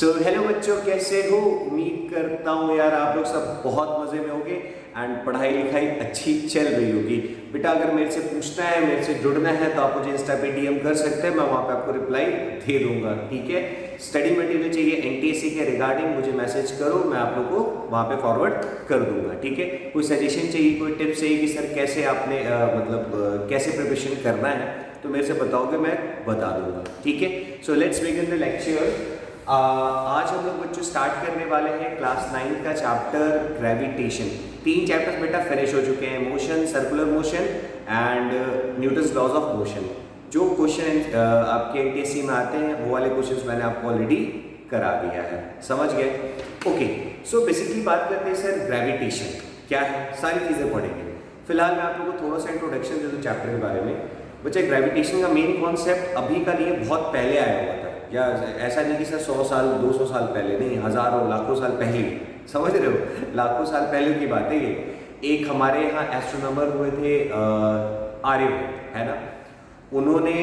So hello बच्चों, कैसे हो? उम्मीद करता हूँ यार आप लोग सब बहुत मज़े में होगे एंड पढ़ाई लिखाई अच्छी चल रही होगी। बेटा अगर मेरे से पूछना है, मेरे से जुड़ना है तो आप मुझे इंस्टा पे डीएम कर सकते हैं, मैं वहाँ पे आपको रिप्लाई दे दूंगा। ठीक है, स्टडी मटेरियल चाहिए एनटीएससी के रिगार्डिंग मुझे मैसेज करो, मैं आप लोग को वहाँ पे फॉरवर्ड कर दूंगा। ठीक है, कोई सजेशन चाहिए, कोई टिप्स चाहिए कि सर कैसे आपने कैसे प्रिपरेशन करना है तो मेरे से बताओगे, मैं बता दूंगा। ठीक है, so let's begin the lecture. आज हम लोग बच्चों स्टार्ट करने वाले हैं क्लास 9 का चैप्टर ग्रेविटेशन। 3 चैप्टर्स बेटा फिनिश हो चुके हैं, motion, circular motion and Newton's laws of motion. जो क्वेश्चन आपके एनटीएससी में आते हैं वो वाले क्वेश्चंस मैंने आपको ऑलरेडी करा दिया है, समझ गए? ओके, सो बेसिकली बात करते हैं सर ग्रेविटेशन क्या है, सारी चीज़ें पढ़ेंगे। फिलहाल मैं आप लोगों को थोड़ा सा इंट्रोडक्शन दे दूँ चैप्टर के बारे में। बच्चा ग्रेविटेशन का मेन कॉन्सेप्ट अभी का नहीं, बहुत पहले आया हुआ था, या ऐसा नहीं कि सर 100 साल 200 साल पहले, नहीं, हज़ारों लाखों साल पहले, समझ रहे हो, लाखों साल पहले की बात है ये। एक हमारे यहाँ एस्ट्रोनॉमर हुए थे आर्यभट्ट, है ना। उन्होंने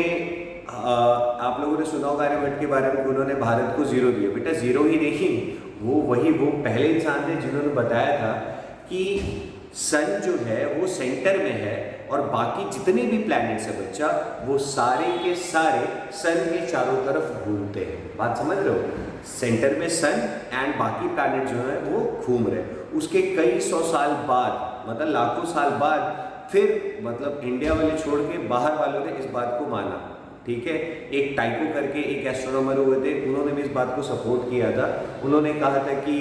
आप लोगों ने सुना होगा आर्यभट्ट के बारे में कि उन्होंने भारत को जीरो दिया। बेटा जीरो ही नहीं, वो पहले इंसान थे जिन्होंने बताया था कि सन जो है वो सेंटर में है और बाकी जितने भी प्लैनेट्स है बच्चा वो सारे के सारे सन के चारों तरफ घूमते हैं। बात समझ रहे हो? सेंटर में सन एंड बाकी प्लैनेट जो है वो घूम रहे हैं। उसके कई 100 साल बाद, मतलब लाखों साल बाद, फिर मतलब इंडिया वाले छोड़ के बाहर वालों ने इस बात को माना। ठीक है, एक टाइको करके एक एस्ट्रोनॉमर हुए थे, उन्होंने भी इस बात को सपोर्ट किया था। उन्होंने कहा था कि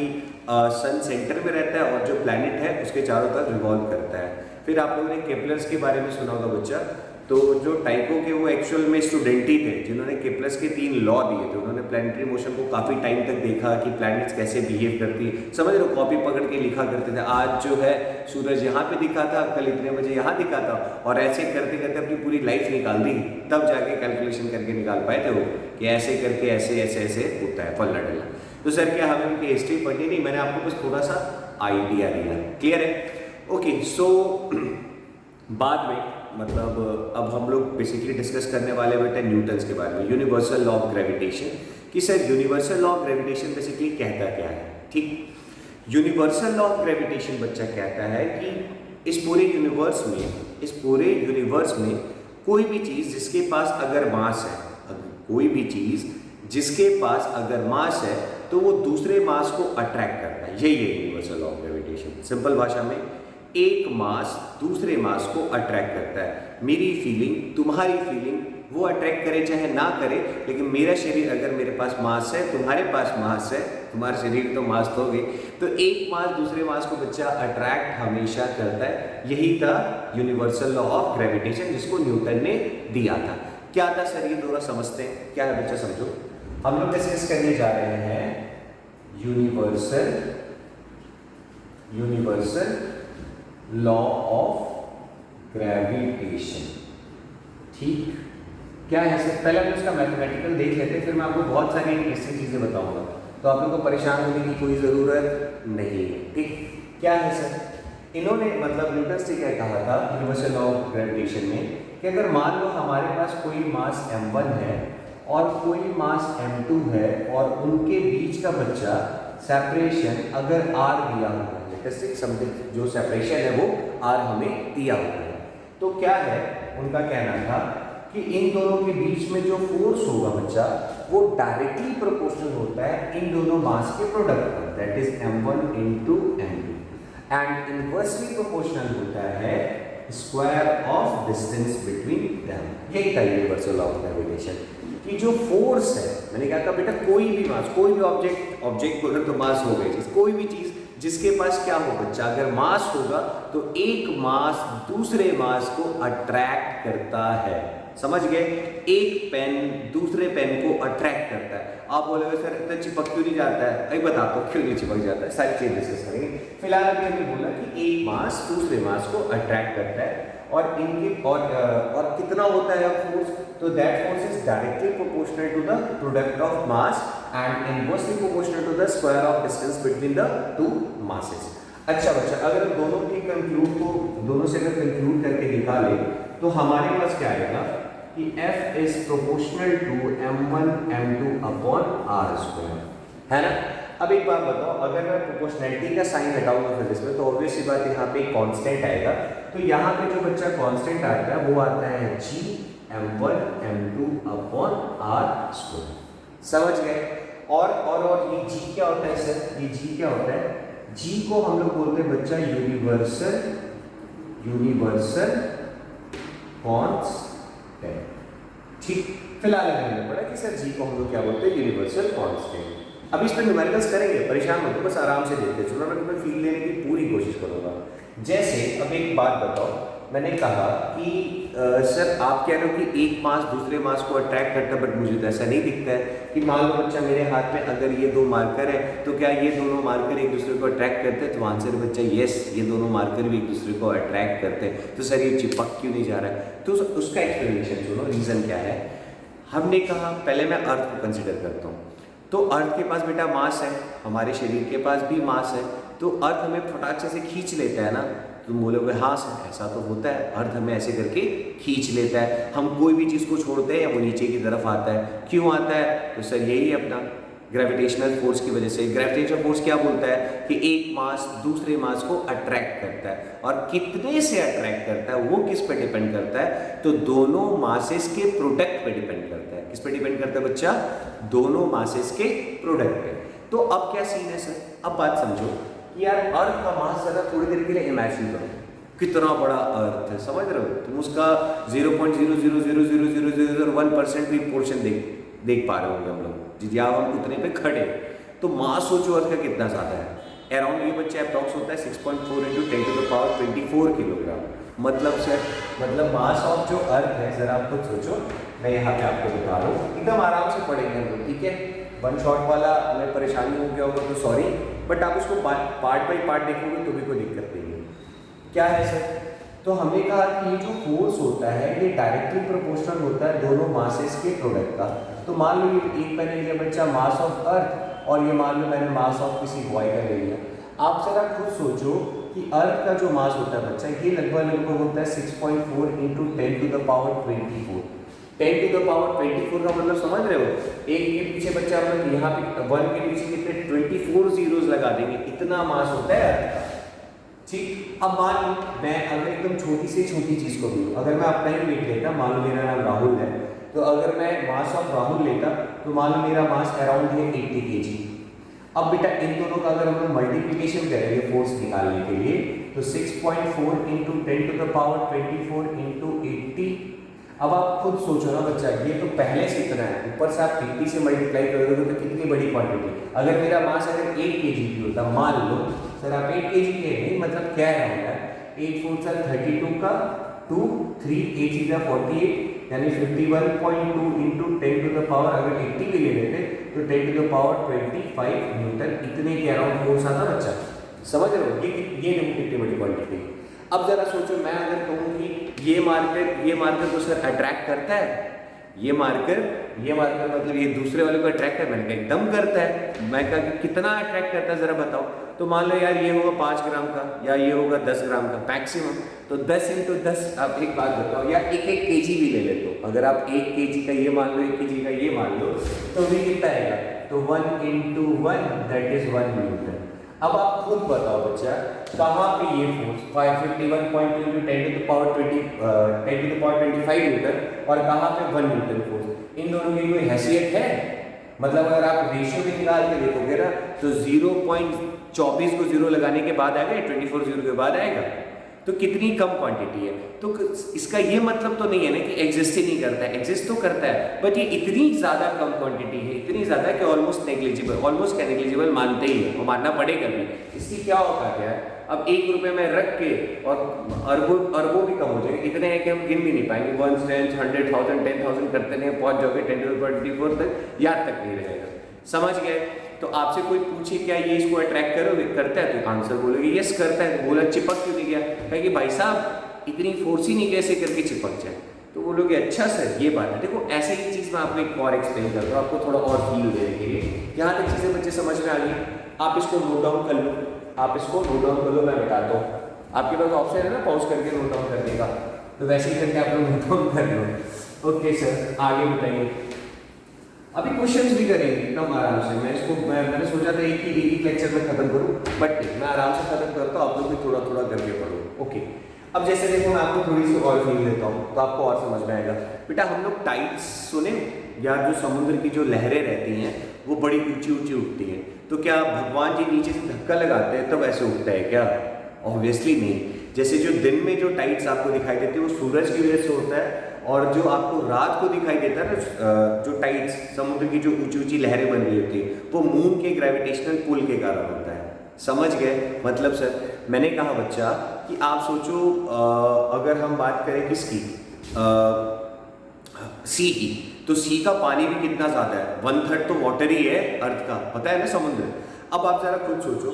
सन सेंटर में रहता है और जो प्लैनेट है उसके चारों तरफ रिवॉल्व करता है। फिर आप लोगों ने केपलर्स के बारे में सुना होगा बच्चा, तो जो टाइको के वो एक्चुअल में स्टूडेंट ही थे जिन्होंने केपलर्स के 3 लॉ दिए थे। उन्होंने प्लैनेटरी मोशन को काफ़ी टाइम तक देखा कि प्लैनेट्स कैसे बिहेव करती है, समझ रहे हो, कॉपी पकड़ के लिखा करते थे। आज जो है सूरज यहाँ पे दिखा था, कल इतने बजे यहाँ दिखा था, और ऐसे करते करते अपनी पूरी लाइफ निकाल दी, तब जाके कैलकुलेशन करके निकाल पाए थे वो कि ऐसे करके ऐसे ऐसे ऐसे होता है फलना डलना। तो सर क्या हमें उनकी हिस्ट्री पढ़नी नहीं, मैंने आपको बस थोड़ा सा आइडिया दिया। क्लियर है? ओके, सो बाद में मतलब अब हम लोग बेसिकली डिस्कस करने वाले बेटे न्यूटन्स के बारे में, यूनिवर्सल लॉ ऑफ ग्रेविटेशन। कि sir universal law of gravitation basically कहता क्या है? ठीक, यूनिवर्सल लॉ ऑफ ग्रेविटेशन बच्चा कहता है कि इस पूरे यूनिवर्स में कोई भी चीज़ जिसके पास अगर मास है, कोई भी चीज़ जिसके पास अगर मास है तो वो दूसरे मास को अट्रैक्ट करता है। यही है universal law of gravitation. Simple भाषा में, एक मास दूसरे मास को अट्रैक्ट करता है। मेरी फीलिंग, तुम्हारी फीलिंग, वो अट्रैक्ट करे चाहे ना करे, लेकिन मेरा शरीर अगर मेरे पास मास है, तुम्हारे पास मास है, तुम्हारा शरीर तो मास तो होगी, तो एक मास दूसरे मास को बच्चा अट्रैक्ट हमेशा करता है। यही था यूनिवर्सल लॉ ऑफ ग्रेविटेशन जिसको न्यूटन ने दिया था। क्या था सर, ये थोड़ा समझते हैं क्या है बच्चा, समझो। हम लोग डिस्कस करने जा रहे हैं यूनिवर्सल लॉ ऑफ ग्रेविटेशन। ठीक, क्या है सर? पहले हम उसका मैथमेटिकल देख लेते हैं, फिर मैं आपको बहुत सारी इंटरेस्टिंग चीज़ें बताऊंगा, तो आप लोगों को परेशान होने की कोई ज़रूरत नहीं है। ठीक, क्या है सर? इन्होंने मतलब न्यूटन से क्या कहा था यूनिवर्सल लॉ ऑफ ग्रेविटेशन में कि अगर मान लो हमारे पास कोई मास m1 है और कोई मास m2 है और उनके बीच का बच्चा सेपरेशन अगर r दिया हुआ है, समथिंग जो सेपरेशन है वो r हमें दिया हुआ है, तो क्या है उनका कहना था कि इन दोनों के बीच में जो फोर्स होगा बच्चा वो डायरेक्टली प्रोपोर्शनल होता है इन दोनों मास के प्रोडक्ट का, that is m1 into m2, and inversely proportional होता है square of distance between them. यही था यूनिवर्सल लॉ ऑफ ग्रेविटेशन कि जो फोर्स है, मैंने कहा था बेटा कोई भी मास, कोई भी ऑब्जेक्ट को अगर तो मास हो गई, कोई भी चीज जिसके पास क्या हो बच्चा, अगर मास होगा तो एक मास दूसरे मास को अट्रैक्ट करता है। समझ गए? एक पेन दूसरे पेन को अट्रैक्ट करता है। आप बोलोगे सर इतना चिपक क्यों नहीं जाता है? अभी बताता हूँ क्यों नहीं चिपक जाता है, सारी चीजें डिस्कस करेंगे। फिलहाल अभी हमने बोला कि एक मास दूसरे मास को अट्रैक्ट करता है और इनके और कितना होता है फोर्स, तो that force is directly proportional to the product of mass and inversely proportional to the square of distance between the two masses. अच्छा बच्चा, अगर दोनों के कंक्लूड को दोनों से अगर कंक्लूड करके निकाले तो हमारे पास क्या आएगा कि F is proportional to m1 m2 upon r square। है ना। अब एक बात बताओ, अगर मैं प्रोपोर्शनैलिटी का साइन हटाऊंगा फिजिक्स में तो ऑब्वियस सी बात है यहाँ पे एक कांस्टेंट आएगा। तो यहाँ पे जो बच्चा कांस्टेंट आता है वो आता है g m1 m2 upon r square. समझ गए। और ये g क्या होता है सर, ये g क्या होता है, g को हम लोग बोलते हैं बच्चा यूनिवर्सल कांस्टेंट। ठीक, फिलहाल हमें पड़ा कि सर g को हम लोग क्या बोलते हैं, यूनिवर्सल कांस्टेंट। अब इस पर न्यूमेरिकल्स करेंगे, परेशान मत हो, बस आराम से देखते चलो, मैं तुम्हें फील लेने की पूरी कोशिश करूंगा। जैसे अब एक बात बताओ, मैंने कहा कि सर आप कह रहे हो कि एक मास दूसरे मास को अट्रैक्ट करता है, बट मुझे तो ऐसा नहीं दिखता है कि मान लो बच्चा मेरे हाथ में अगर ये दो मार्कर है तो क्या ये दोनों मार्कर एक दूसरे को अट्रैक्ट करते हैं, तो आंसर बच्चा यस, ये दोनों मार्कर भी एक दूसरे को अट्रैक्ट करते हैं। तो सर ये चिपक क्यों नहीं जा रहा है, तो उसका एक्सप्लेनेशन सुनो, रीज़न क्या है। हमने कहा पहले मैं अर्थ को कंसिडर करता हूँ, तो अर्थ के पास बेटा मास है, हमारे शरीर के पास भी मास है, तो अर्थ हमें फटाक से खींच लेता है ना। तुम बोलोगे हाँ सर ऐसा तो होता है, अर्थ हमें ऐसे करके खींच लेता है, हम कोई भी चीज़ को छोड़ते हैं या वो नीचे की तरफ आता है। क्यों आता है, तो सर यही है अपना ग्रेविटेशनल फोर्स की वजह से। ग्रेविटेशनल फोर्स क्या बोलता है कि एक मास दूसरे मास को अट्रैक्ट करता है, और कितने से अट्रैक्ट करता है वो किस पे डिपेंड करता है, तो दोनों मासेस के प्रोडक्ट पे डिपेंड करता है। किस पे डिपेंड करता है बच्चा, दोनों मासेस के प्रोडक्ट पे। तो अब क्या सीन है सर, अब बात समझो कि यार अर्थ का मास जरा थोड़ी देर के लिए इमेजिन करो, कितना बड़ा अर्थ है, समझ रहे हो तुम, उसका 0.0000001% भी पोर्शन देख पा रहे होंगे हम लोग, या हम उतने पे खड़े। तो मास सोचो अर्थ का कितना ज़्यादा है, अराउंड ये बच्चा अप्रॉक्स होता है 6.4 × 10⁻24 किलोग्राम। मतलब मास ऑफ जो अर्थ है, जरा आप खुद सोचो, मैं यहाँ पे आपको बता रहा हूँ, एकदम आराम से पढ़ेंगे हम लोग, ठीक है। वन शॉट वाला मैं परेशानी हो गया होगा तो सॉरी, बट आप उसको पार्ट बाई पार्ट देखोगे तो भी कोई दिक्कत नहीं है। क्या है सर, तो हमने कहा कि ये जो फोर्स होता है ये डायरेक्टली प्रोपोर्शनल होता है दोनों मासेस के प्रोडक्ट का। तो मान लो ये एक मैंने लिया बच्चा मास ऑफ अर्थ, और ये मान लो मैंने मास ऑफ किसी बॉय का ले लिया। आप जरा खुद सोचो कि अर्थ का जो मास होता है बच्चा, ये लगभग होता है 6.4 × 10⁻24। 10⁻24 का मतलब समझ रहे हो, एक के पीछे बच्चा हम लोग यहाँ पे 1 के पीछे कितने 24 जीरोस लगा देंगे, इतना मास होता है अर्थ का। ठीक, अब मान लो मैं अगर एकदम छोटी से छोटी चीज़ को भी, अगर मैं अपना ही वेट लेता, मान लो मेरा नाम राहुल है, तो अगर मैं मास ऑफ राहुल लेता तो मान लो मेरा मास अराउंड है 80 kg। अब बेटा इन दोनों का अगर हम लोग मल्टीप्लिकेशन करेंगे फोर्स निकालने के लिए, तो 6.4 × 10⁻24 × 80। अब आप खुद सोचो ना बच्चा, ये तो पहले से इतना है, ऊपर से आप 80 से मल्टीप्लाई करोगे तो कितनी बड़ी क्वांटिटी। अगर मेरा मास अगर 8 kg भी होता, मान लो सर आप 8 kg के नहीं, मतलब क्या है होता है 8 4 32 का 2 3 8 48, यानी 51.2 × 10⁻, अगर 80 भी ले लेते तो 10⁻25 न्यूटन, इतने के अराउंड फोर्स आता बच्चा। समझ रहे हो, ये देखो कितनी बड़ी क्वांटिटी। अब जरा सोचो, मैं अगर कहूँ कि ये मार्कर तो सर अट्रैक्ट करता है, ये मार्कर मतलब ये दूसरे वाले को अट्रैक्ट है, मैंने कहा एकदम करता है। मैं कहा कि कितना अट्रैक्ट करता है जरा बताओ, तो मान लो यार ये होगा 5 ग्राम का, या ये होगा 10 ग्राम का मैक्सिमम, तो 10 × 10। आप एक बात बताओ, या 1 kg भी ले लेते हो, अगर आप 1 kg का ये मान लो, 1 kg का ये मान लो, तो भी कितना आएगा, तो 1 × 1 दैट इज 1 न्यूटन। अब आप खुद बताओ बच्चा, कहाँ पे ये फोर्स 51.2 × 10⁻25 न्यूटन, और कहाँ पे 1 न्यूटन फोर्स, इन दोनों की कोई हैसियत है? मतलब अगर आप रेशियो भी निकाल के देखोगे ना, तो 0.24 को 0 लगाने के बाद आएगा, 24 0 के बाद आएगा, तो कितनी कम क्वांटिटी है। तो इसका ये मतलब तो नहीं है ना कि एग्जिस्ट ही नहीं करता है, एग्जिस्ट तो करता है, बट ये इतनी ज़्यादा कम क्वांटिटी है, इतनी ज़्यादा कि ऑलमोस्ट नेग्लिजिबल मानते ही है, वो मानना पड़ेगा भी। इसकी क्या होगा क्या है, अब 1 रुपये में रख के और अरबों भी कम हो जाएंगे, इतने हैं कि हम गिन भी नहीं पाएंगे, 1 10 100,000 10,000 करते नहीं पहुँच जाओगे 10⁻24 तक, याद तक नहीं रहेगा। समझ गए। तो आपसे कोई पूछे क्या ये इसको अट्रैक्ट करोगे, करता है, तो आंसर बोलोगे यस करता है। बोला चिपक क्यों नहीं गया, कहेंगे भाई साहब इतनी फोर्स ही नहीं कैसे करके चिपक जाए, तो बोलोगे अच्छा सर ये बात है। देखो ऐसे ही चीज़ मैं आपको एक और एक्सप्लेन करता हूँ, आपको थोड़ा और फील देने के लिए। यहाँ तक चीज़ें बच्चे समझ में आ गई, आप इसको नोट डाउन कर लो, मैं बताता हूँ। आपके पास ऑप्शन है ना पॉज करके नोट डाउन करने का, तो वैसे ही करके आप लोग नोट डाउन कर लो। ओके सर आगे बताइए। अभी क्वेश्चंस भी करेंगे एकदम आराम से। मैंने सोचा था एक ही लेक्चर में खत्म करूं, बट मैं आराम से खत्म करता हूँ, आप लोग भी थोड़ा थोड़ा करके पढ़ो। ओके, अब जैसे देखो मैं आपको थोड़ी सी और फील देता हूँ तो आपको और समझ में आएगा। बेटा हम लोग टाइड्स सुने, या जो समुद्र की जो लहरें रहती हैं वो बड़ी ऊंची ऊंची उठती हैं, तो क्या भगवान जी नीचे से धक्का लगाते हैं तब ऐसे उठता है क्या? ऑब्वियसली नहीं। जैसे जो दिन में जो टाइड्स आपको दिखाई देते हैं वो सूरज की वजह से होता है, और जो आपको रात को दिखाई देता है ना, जो टाइड्स समुद्र की जो ऊंची ऊंची लहरें बन रही होती है वो मून के ग्रेविटेशनल पुल के कारण होता है। समझ गए? मतलब सर मैंने कहा बच्चा कि आप सोचो, अगर हम बात करें किसकी, सी की, तो सी का पानी भी कितना ज़्यादा है, 1/3 तो वाटर ही है अर्थ का, पता है ना समुद्र। अब आप ज़रा खुद सोचो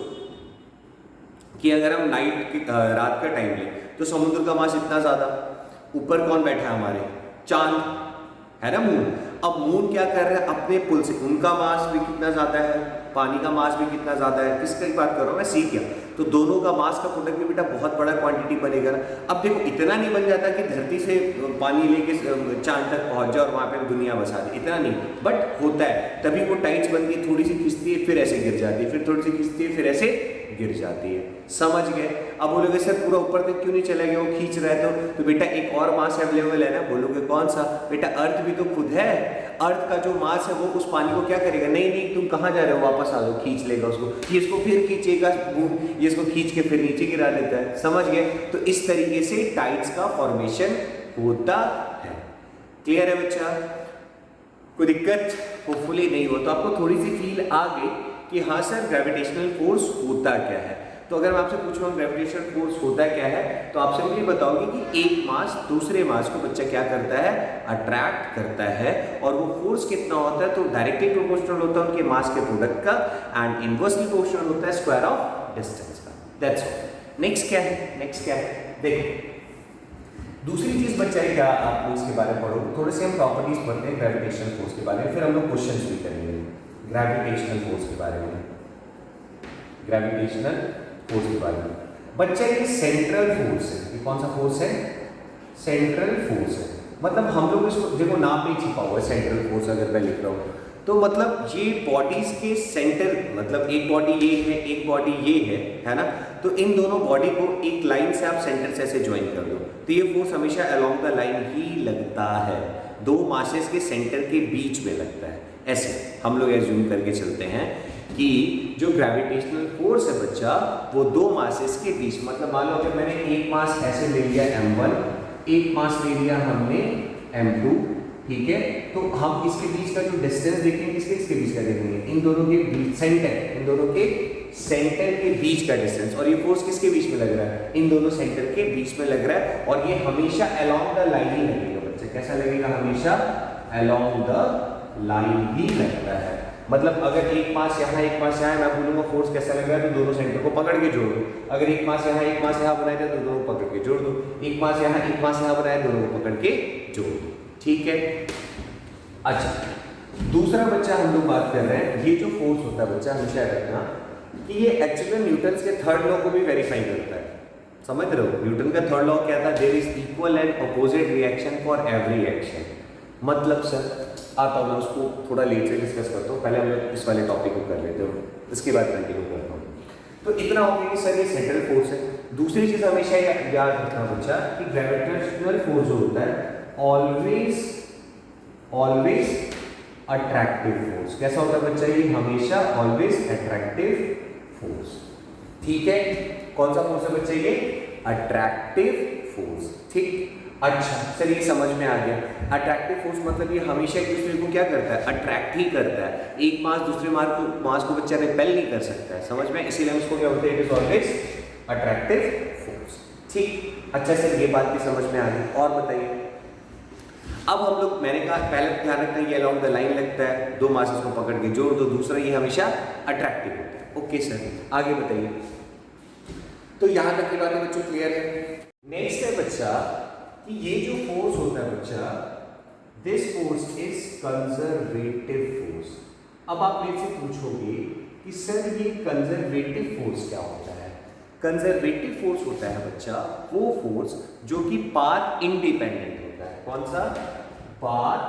कि अगर हम रात का टाइम लें तो समुद्र का मास इतना ज़्यादा, ऊपर कौन बैठा है हमारे, चांद है ना, मून। अब मून क्या कर रहा है अपने पुल से, उनका मास भी कितना ज़्यादा है, पानी का मास भी कितना ज़्यादा है, किसकी बात कर रहा हूँ मैं, सी क्या, तो दोनों का मास का प्रोडक्ट भी बेटा बहुत बड़ा क्वांटिटी बनेगा ना। अब देखो इतना नहीं बन जाता कि धरती से पानी लेके चांद तक पहुंच जाए और वहाँ पे दुनिया बसा दे, इतना नहीं, बट होता है। तभी वो टाइट्स बनती है, थोड़ी सी खिंचती है फिर ऐसे गिर जाती है, फिर थोड़ी सी खिंचती है फिर ऐसे गिर जाती है। समझ गए? अब बोलोगे सर पूरा ऊपर तक क्यों नहीं चला गया, वो खींच रहा है तो बेटा एक और मास अवेलेबल है ना। बोलोगे कौन सा? बेटा अर्थ भी तो खुद है, अर्थ का जो मास है वो उस पानी को क्या करेगा, नहीं नहीं तुम कहाँ जा रहे हो, वापस आ जाओ, खींच लेगा उसको, ये इसको फिर खींचेगा, ये इसको खींच के फिर नीचे गिरा देता है। समझ गए? तो इस तरीके से टाइड्स का फॉर्मेशन होता है। क्लियर है बच्चा? कोई दिक्कत होपफुली नहीं हो, तो आपको थोड़ी सी फील आ गई कि हाँ सर ग्रेविटेशनल फोर्स होता क्या है। तो अगर मैं आपसे पूछूं ग्रेविटेशनल फोर्स होता क्या है, तो आप सिंपली बताओगे कि एक मास दूसरे मास को बच्चा क्या करता है, अट्रैक्ट करता है, और वो फोर्स कितना होता है, तो डायरेक्टली प्रोपोर्शनल होता है उनके मास के प्रोडक्ट का, एंड इनवर्सली प्रोपोर्शनल होता है स्क्वायर ऑफ डिस्टेंस का। That's all. नेक्स्ट क्या है, नेक्स्ट क्या है, देखो दूसरी चीज बच्चा क्या आप लोग इसके बारे में पढ़ो, थोड़े से हम प्रॉपर्टीज पढ़ते हैं ग्रेविटेशनल फोर्स के बारे में, फिर हम लोग क्वेश्चंस भी करेंगे ग्रेविटेशनल फोर्स के बारे में। ग्रेविटेशनल फोर्स के बारे में बच्चा ये सेंट्रल फोर्स है, ये कौन सा फोर्स है, सेंट्रल फोर्स है। मतलब हम लोग इसको देखो नाम पे छिपा हुआ है सेंट्रल फोर्स, अगर मैं लिख रहा हूँ तो मतलब ये बॉडीज के सेंटर, मतलब एक बॉडी ये है एक बॉडी ये है ना, तो इन दोनों बॉडी को एक लाइन से आप सेंटर से ऐसे ज्वाइन कर दो, तो ये फोर्स हमेशा अलोंग द लाइन ही लगता है, दो मासेस के सेंटर के बीच में लगता है। ऐसे हम लोग एज्यूम करके चलते हैं कि जो ग्रेविटेशनल फोर्स है बच्चा वो दो मासेस के बीच, मतलब मान लो अगर मैंने एक मास ऐसे ले लिया m1, एक मास ले लिया हमने m2, ठीक है, तो हम इसके बीच का जो डिस्टेंस देखेंगे, इसके बीच का देखेंगे, इन दोनों के बीच सेंटर, इन दोनों के सेंटर के बीच का डिस्टेंस, और ये फोर्स किसके बीच में लग रहा है, इन दोनों सेंटर के बीच में लग रहा है, और ये हमेशा अलोंग द लाइन ही लगेगा बच्चे। कैसा लगेगा, हमेशा अलोंग द लाइन ही लगता है। मतलब अगर एक मास यहाँ एक मास यहाँ, मैं बोलूँगा फोर्स कैसा लग रहा है, तो दोनों सेंटर को पकड़ के जोड़ दो। अगर एक मास यहाँ एक मास यहाँ बनाया तो दोनों को पकड़ के जोड़ दो, एक मास यहाँ बनाया दोनों को पकड़ के जोड़ दो, ठीक है। अच्छा, दूसरा बच्चा हम लोग बात कर रहे हैं, ये जो फोर्स होता है बच्चा हमेशा रखना कि ये एक्चुअली न्यूटन के थर्ड लॉ को भी वेरीफाई करता है। समझ रहे हो, न्यूटन का थर्ड लॉ क्या था, there is equal and opposite reaction for every action. मतलब सर आता हूँ मैं उसको थोड़ा लेट से डिस्कस करता हूँ, पहले हम लोग इस वाले टॉपिक को कर लेते हो, इसके बाद कंटिन्यू करता हूँ। तो इतना हो गया कि सर ये सेंट्रल फोर्स है। दूसरी चीज हमेशा याद रखना बच्चा कि ग्रेविटेशनल फोर्स जो होता है ऑलवेज अट्रैक्टिव फोर्स। कैसा होता है बच्चा, ये हमेशा ऑलवेज अट्रैक्टिव फोर्स, ठीक है। कौन सा फोर्स है बच्चा, ये अट्रैक्टिव फोर्स, ठीक। अच्छा सर ये समझ में आ गया, अट्रैक्टिव फोर्स मतलब ये हमेशा एक दूसरे को क्या करता है, अट्रैक्ट ही करता है। एक मास दूसरे मास को बच्चा रिपेल नहीं कर सकता है, समझ में, इसीलिए हम इसको क्या बोलते हैं, it is always attractive force, ठीक। अच्छा सर ये बात भी समझ में आ गई, और बताइए। अब हम लोग, मैंने कहा पहले ध्यान रखना है ये अलोंग द लाइन लगता है, दो मासेस को पकड़ के जोड़ दो, दूसरा ये हमेशा अट्रैक्टिव होता है। ओके सर आगे बताइए। तो यहाँ तक की बातें बच्चों क्लियर है। नेक्स्ट है बच्चा कि ये जो फोर्स होता है बच्चा, this force is conservative force. अब आप मेरे से पूछोगे कि सर ये कंजर्वेटिव फोर्स क्या होता है। कंजर्वेटिव फोर्स होता है बच्चा वो फोर्स जो कि पाथ इंडिपेंडेंट होता है। कौन सा, पाथ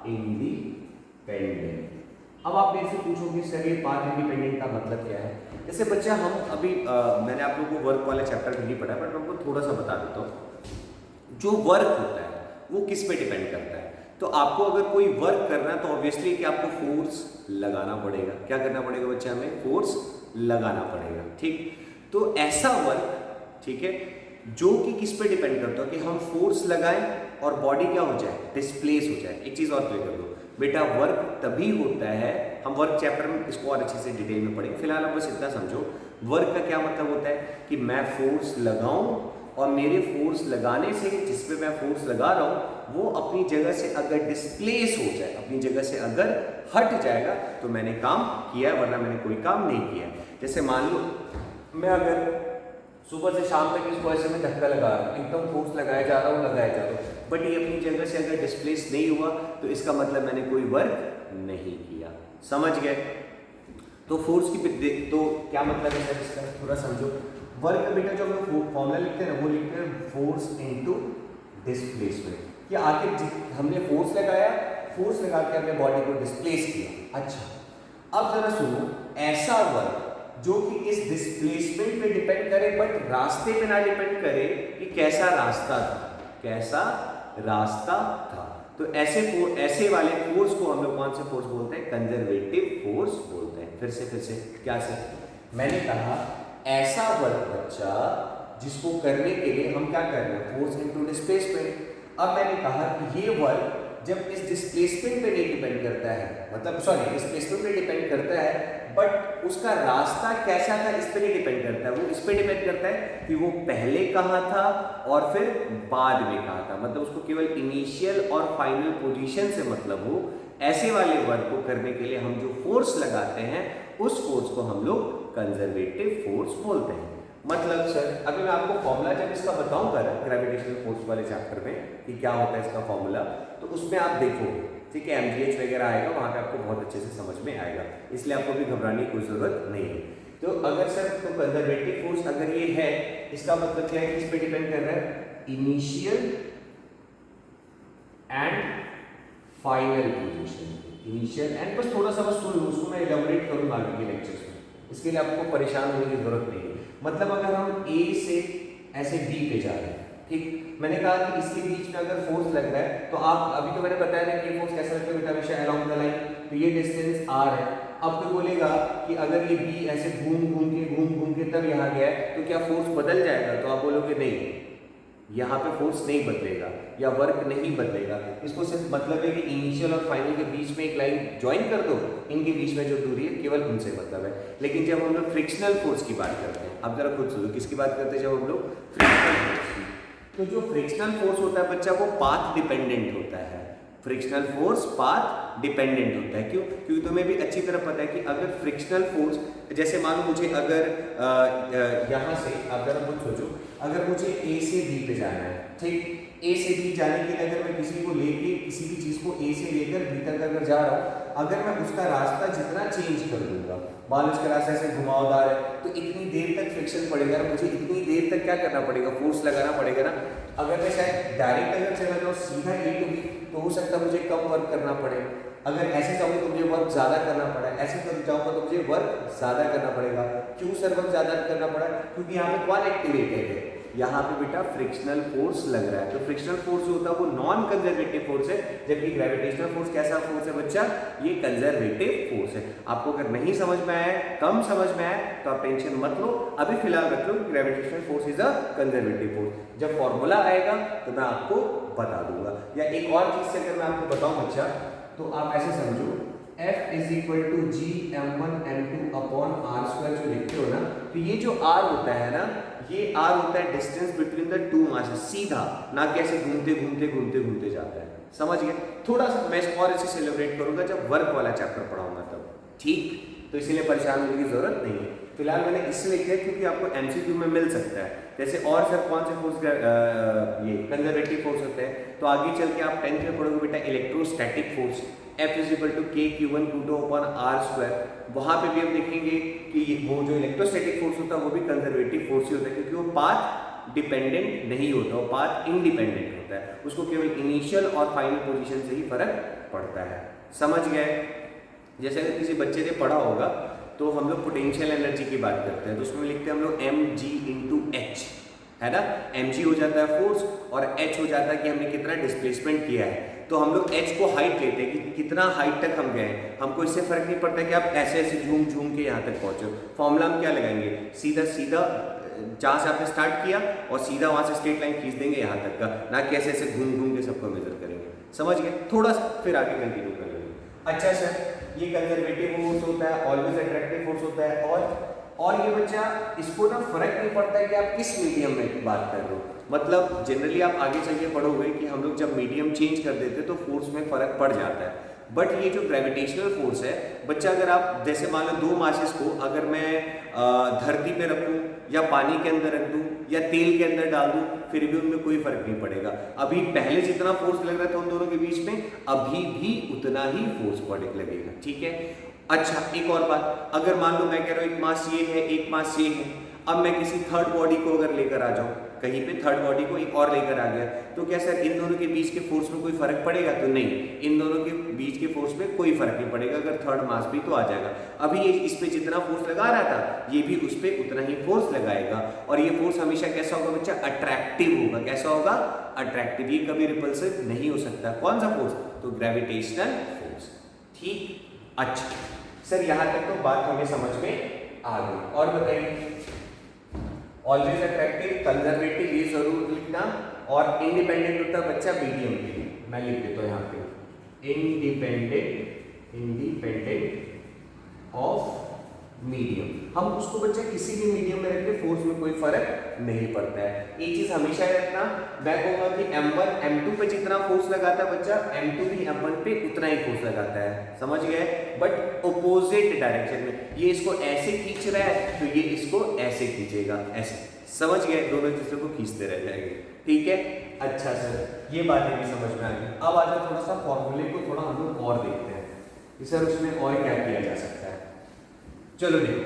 इंडिपेंडेंट। अब आप मेरे से पूछोगे सर ये पाथ इंडिपेंडेंट का मतलब क्या है? जैसे बच्चा हम अभी मैंने आप लोगों को वर्क वाला चैप्टर नहीं पढ़ा, बट मैं आपको थोड़ा सा बता देता हूँ। जो वर्क होता है वो किस पे डिपेंड करता है? तो आपको अगर कोई वर्क करना है तो ऑब्वियसली कि आपको फोर्स लगाना पड़ेगा। क्या करना पड़ेगा बच्चा? हमें फोर्स लगाना पड़ेगा, ठीक। तो ऐसा वर्क, ठीक है, जो कि किस पे डिपेंड करता है कि हम फोर्स लगाएं और बॉडी क्या हो जाए? डिस्प्लेस हो जाए। एक चीज और क्लियर कर दो बेटा, वर्क तभी होता है, हम वर्क चैप्टर में इसको और अच्छे से डिटेल में पढ़ेंगे, फिलहाल आप बस इतना समझो वर्क का क्या मतलब होता है कि मैं फोर्स लगाऊं और मेरे फोर्स लगाने से जिस पे मैं फोर्स लगा रहा हूं वो अपनी जगह से अगर डिस्प्लेस हो जाए, अपनी जगह से अगर हट जाएगा तो मैंने काम किया है, वरना मैंने कोई काम नहीं किया। जैसे मान लो मैं अगर सुबह से शाम तक इसको ऐसे में धक्का लगा रहा हूँ, एकदम फोर्स लगाया जा रहा हूँ, बट ये अपनी जगह से अगर डिस्प्लेस नहीं हुआ तो इसका मतलब मैंने कोई वर्क नहीं किया। समझ गए? तो फोर्स की तो क्या मतलब है सर इसका? थोड़ा समझो। वर्क का बेटा जो हम फॉर्मूला लिखते हैं ना, वो लिखते हैं फोर्स इनटू डिस्प्लेसमेंट। कि आखिर हमने फोर्स लगाया, फोर्स लगा के हमने बॉडी को डिस्प्लेस किया। अच्छा अब जरा सुनो, ऐसा वर्क जो कि इस डिस्प्लेसमेंट पे डिपेंड करे बट रास्ते पे ना डिपेंड करे कि कैसा रास्ता था, कैसा रास्ता था, तो ऐसे वाले फोर्स को हम लोग कौन से फोर्स बोलते हैं? कंजर्वेटिव फोर्स बोलते हैं। फिर से क्या से मैंने कहा ऐसा वर्क बच्चा जिसको करने के लिए हम क्या कर रहे हैं? Force into displacement. अब मैंने कहा कि ये वर्क जब इस डिस्प्लेसमेंट पे नहीं डिपेंड करता है, मतलब सॉरी डिस्प्लेसमेंट पे डिपेंड करता है बट उसका रास्ता कैसा था इस पे नहीं डिपेंड करता है, वो इस पे डिपेंड करता है कि वो पहले कहाँ था और फिर बाद में कहाँ था, मतलब उसको केवल इनिशियल और फाइनल पोजीशन से मतलब हो। ऐसे वाले वर्क को करने के लिए हम जो फोर्स लगाते हैं उस फोर्स को हम लोग कंजर्वेटिव फोर्स बोलते हैं। मतलब सर अभी मैं आपको फॉर्मूला जब इसका बताऊंगा ना ग्रेविटेशनल फोर्स वाले चैप्टर में कि क्या होता है इसका फॉर्मूला, तो उसमें आप देखोगे, ठीक है, mgh वगैरह आएगा, वहां पे आपको बहुत अच्छे से समझ में आएगा, इसलिए आपको भी घबराने की कोई जरूरत नहीं है। तो अगर सर तो कंजर्वेटिव फोर्स अगर ये है, इसका मतलब क्या है कि इस पे डिपेंड कर रहा है initial and final position. Initial and बस थोड़ा सा बस सुन लो, उसको मैं इलैबोरेट करूंगा आगे के लेक्चर्स में, इसके लिए आपको परेशान होने की जरूरत नहीं है। मतलब अगर हम A से ऐसे B पे जा रहे हैं, ठीक, मैंने कहा कि इसके बीच में अगर फोर्स लग रहा है तो आप अभी तो मैंने बताया ना कि ये फोर्स कैसा लगता है बेटा, हमेशा अलोंग द लाइन, तो ये डिस्टेंस R है। अब कोई बोलेगा कि अगर ये B ऐसे घूम के तब यहाँ गया है तो क्या फोर्स बदल जाएगा? तो आप बोलोगे नहीं, यहाँ पे फोर्स नहीं बदलेगा या वर्क नहीं बदलेगा। इसको सिर्फ मतलब है कि इनिशियल और फाइनल के बीच में एक लाइन ज्वाइन कर दो, इनके बीच में जो दूरी है केवल उनसे मतलब है। लेकिन जब हम लोग फ्रिक्शनल फोर्स की बात करते हैं, अब जरा खुद सुनो किसकी बात करते हैं जब हम लोग फ्रिक्शनल फोर्स की, तो जो फ्रिक्शनल फोर्स होता है बच्चा वो पाथ डिपेंडेंट होता है। फ्रिक्शनल फोर्स पाथ डिपेंडेंट होता है। क्यों? क्योंकि तुम्हें भी अच्छी तरह पता है कि अगर फ्रिक्शनल फोर्स, जैसे मान लो मुझे अगर यहाँ से आप जरा खुद सोचो, अगर मुझे A से B पे जाना है, ठीक, A से B जाने के लिए अगर मैं किसी को लेके किसी भी चीज़ को A से लेकर B तक अगर जा रहा हूँ, अगर मैं उसका रास्ता जितना चेंज कर दूंगा, मान लो उसका रास्ता ऐसे घुमावदार है तो इतनी देर तक फ्रिक्शन पड़ेगा, मुझे इतनी देर तक क्या करना पड़ेगा? फोर्स लगाना पड़ेगा ना। अगर मैं शायद डायरेक्ट अगर चला जाऊँ सीधा A टू B तो हो सकता है मुझे कम वर्क करना पड़े, अगर ऐसे जाऊँगा तो मुझे वर्क ज़्यादा करना पड़ा, ऐसे जाऊँगा तो मुझे वर्क ज़्यादा करना पड़ेगा। क्यों सर वर्क ज़्यादा करना पड़ा? क्योंकि यहाँ पे कौन एक्टिवेटेड है? यहाँ पे बेटा फ्रिक्शनल फोर्स लग रहा है। तो फ्रिक्शनल फोर्स जो होता है वो नॉन कंजर्वेटिव फोर्स है, जबकि ग्रेविटेशनल फोर्स कैसा फोर्स है बच्चा? ये कंजर्वेटिव फोर्स है। आपको अगर नहीं समझ में आया, कम समझ में आया तो आप टेंशन मत लो, अभी फिलहाल रख लो gravitational force is a conservative force. जब फॉर्मूला आएगा तो मैं आपको बता दूंगा। या एक और चीज से अगर मैं आपको बताऊं बच्चा, तो आप ऐसे समझो F is equal to G m1 m2 upon R square जो लिखते हो ना, तो ये जो R होता है ना, ये R होता है distance between the two masses, सीधा, ना कैसे घूमते जाता है। समझ गए? थोड़ा सा मैं इसको और अच्छे से सेलिब्रेट करूंगा जब वर्क वाला चैप्टर पढ़ाऊंगा तब, ठीक? तो इसीलिए परेशान होने की जरूरत नहीं है। फिलहाल मैंने इसलिए किया क्योंकि आपको MCQ में मिल सकता है। जैसे और सर कौन से फोर्स ये कंजर्वेटिव फोर्स होते हैं, तो आगे चल के आप 10th में पढ़ोगे बेटा electrostatic force, F is equal to K Q1 Q2 upon R square. वहां पे भी हम देखेंगे कि वो जो इलेक्ट्रोस्टैटिक फोर्स होता है वो भी कंजर्वेटिव फोर्स ही होता है, क्योंकि वो पाथ डिपेंडेंट नहीं होता, वो पाथ इंडिपेंडेंट होता है। होता है, उसको केवल इनिशियल और फाइनल पोजीशन से ही फर्क पड़ता है। समझ गए? जैसे अगर किसी बच्चे ने पढ़ा होगा तो हम लोग पोटेंशियल एनर्जी की बात करते हैं, तो उसमें लिखते हैं हम लोग mg/h, है ना। mg हो जाता है फोर्स और h हो जाता है कि हमने कितना डिस्प्लेसमेंट किया है। तो हम लोग h को हाइट लेते हैं कि कितना हाइट तक हम गए हैं, हमको इससे फर्क नहीं पड़ता कि आप ऐसे ऐसे झूम झूम के यहाँ तक पहुँचो। फॉर्मूला हम क्या लगाएंगे, सीधा सीधा जहाँ से आपने स्टार्ट किया और सीधा वहाँ से स्ट्रेट लाइन खींच देंगे यहाँ तक का, ना कि ऐसे ऐसे घूम घूम के सबको मेजर करेंगे। समझ गए? थोड़ा सा फिर आगे कंटिन्यू कर लेंगे। अच्छा सर, ये कंजर्वेटिव फोर्स होता है, ऑलवेज अट्रैक्टिव फोर्स होता है, और ये बच्चा इसको ना फर्क नहीं पड़ता है कि आप किस मीडियम में बात कर रहे हो। मतलब जनरली आप आगे चल के पढ़ोगे कि हम लोग जब मीडियम चेंज कर देते तो फोर्स में फर्क पड़ जाता है। बट ये जो ग्रेविटेशनल फोर्स है बच्चा, अगर आप जैसे मान लो दो मासेस को अगर मैं धरती पे रखूं या पानी के अंदर रख दूं या तेल के अंदर डाल दूं, फिर भी उनमें कोई फर्क नहीं पड़ेगा। अभी पहले जितना फोर्स लग रहा था उन दोनों के बीच में, अभी भी उतना ही फोर्स लगेगा। ठीक है। अच्छा, एक और बात, अगर मान लो मैं कह रहा हूँ एक मास ये है, एक मास ये है, अब मैं किसी थर्ड बॉडी को अगर लेकर आ जाऊं, कहीं पे थर्ड बॉडी को एक और लेकर आ गया, तो क्या सर इन दोनों के बीच के फोर्स में कोई फर्क पड़ेगा? तो नहीं, इन दोनों के बीच के फोर्स में कोई फर्क नहीं पड़ेगा। अगर थर्ड मास भी तो आ जाएगा। अभी ये इस पे जितना फोर्स लगा रहा था, ये भी उस पे उतना ही फोर्स लगाएगा, और ये फोर्स हमेशा कैसा होगा बच्चा? अट्रैक्टिव होगा। कैसा होगा? अट्रैक्टिव। ये कभी रिपल्सिव नहीं हो सकता। कौन सा फोर्स? तो ग्रेविटेशनल फोर्स। ठीक। अच्छा सर, यहां तक तो बात हमें समझ में आ गई। और बताइए, ऑलवेज अट्रैक्टिव, कंजर्वेटिव ये जरूर लिखना, और इंडिपेंडेंट होता है बच्चा मीडियम के लिए। मैं लिख देता हूं यहाँ पे इंडिपेंडेंट ऑफ मीडियम। हम उसको बच्चा किसी भी मीडियम में रखते, फोर्स में कोई फर्क नहीं पड़ता है। एक चीज हमेशा रखना, मैं कहूंगा कि m1 m2 पे जितना फोर्स लगाता है बच्चा, m2 भी m1 पे उतना ही फोर्स लगाता है। समझ गए? बट ऑपोजिट डायरेक्शन में। ये इसको ऐसे खींच रहा है तो ये इसको ऐसे खींचेगा, ऐसे। समझ गए? दोनों एक दूसरे को खींचते रह जाएंगे। ठीक है। अच्छा सर, ये बातें भी समझ में आ गई। अब आज थोड़ा सा फॉर्मूले को थोड़ा हम लोग और देखते हैं कि सर उसमें और क्या किया जा सकता है। चलो देखो,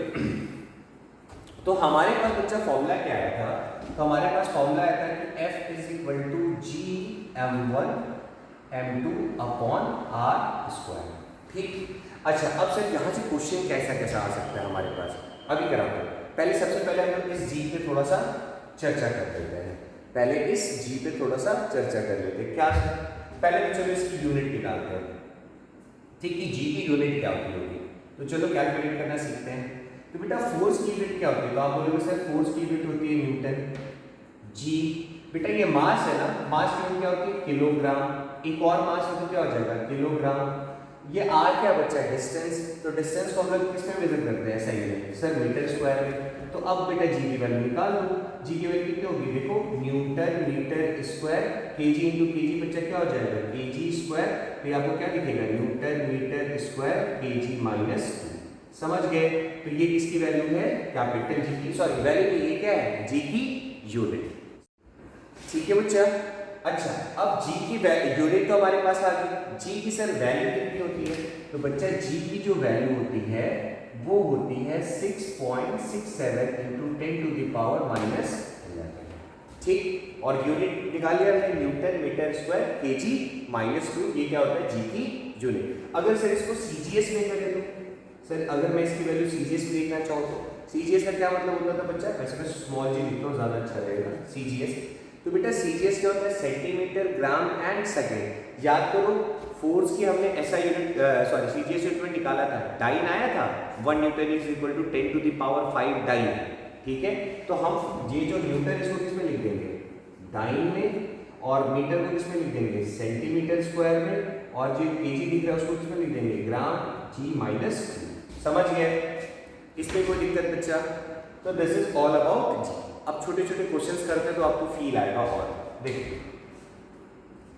तो हमारे पास बच्चा फॉर्मूला क्या आया था? तो हमारे पास फॉर्मूला आया था कि F is equal to G m1 m2 upon r square. ठीक। अच्छा, अब सर यहाँ से क्वेश्चन कैसा कैसा आ सकता है हमारे पास, अभी कराते हैं। पहले सबसे पहले हम लोग इस जी पे थोड़ा सा चर्चा कर लेते हैं। पहले इस जी पे थोड़ा सा चर्चा कर लेते हैं। क्या पहले तो चलो इसकी यूनिट निकालते हैं। ठीक है, जी की यूनिट क्या होती होगी? तो चलो कैलकुलेट करना सीखते हैं। तो बेटा फोर्स की यूनिट क्या होती है? तो आप बोलोगे सर फोर्स की यूनिट होती है न्यूटन। जी बेटा ये मास है ना, मास की यूनिट क्या होती है? किलोग्राम। एक और मास है तो क्या हो जाएगा? किलोग्राम। ये आर क्या बच्चा है? डिस्टेंस। तो डिस्टेंस को हम लोग किस में मेजर करते हैं? सही है सर, मीटर स्क्वायर में। तो अब बेटा जी की वैल्यू निकाल दो। जी की वैल्यू कितनी होगी? देखो, newton metre square KG into KG बच्चा क्या हो जाएगा? KG square. फिर आपको क्या दिखेगा? Newton metre square KG minus 2। समझ गए? तो ये किसकी वैल्यू है? कैपिटल जी की। सॉरी, वैल्यू ये क्या है? जी की यूनिट। ठीक है बच्चा। अच्छा, अब जी की यूनिट तो हमारे पास आ गई। जी की सर वैल्यू कितनी होती है? तो बच्चा जी की जो वैल्यू होती है वो होती है 6.67 into 10 to the power minus 11। ठीक। और यूनिट निकाल लिया हमने, newton metre square KG minus 2। ये क्या होता है? जी की यूनिट। अगर सर इसको सीजीएस में करें तो सर, अगर मैं इसकी वैल्यू सीजीएस में देखना चाहूँ तो सीजीएस का क्या मतलब होता था बच्चा? वैसे मैं स्मॉल जी लिखता हूँ, ज्यादा अच्छा रहेगा। सीजीएस, तो बेटा सीजीएस क्या होता है? Centimetre, gram and second. याद करो, फोर्स की हमने ऐसा यूनिट सॉरी सीजीएस यूनिट में निकाला था, डाइन आया था। 1 newton is equal to 10 to the power 5 dyne. ठीक है। तो हम ये जो न्यूटन इसको किस में लिख देंगे? डाइन में। और मीटर को किस में लिख देंगे? सेंटीमीटर स्क्वायर में। और जो केजी दिख रहा है उसको किस में लिख देंगे? ग्राम जी माइनस 2। समझ गए? इसमें कोई दिक्कत बच्चा? तो दिस इज ऑल अबाउट जी। अब छोटे छोटे क्वेश्चंस करते तो आपको फील आएगा। और देखिए,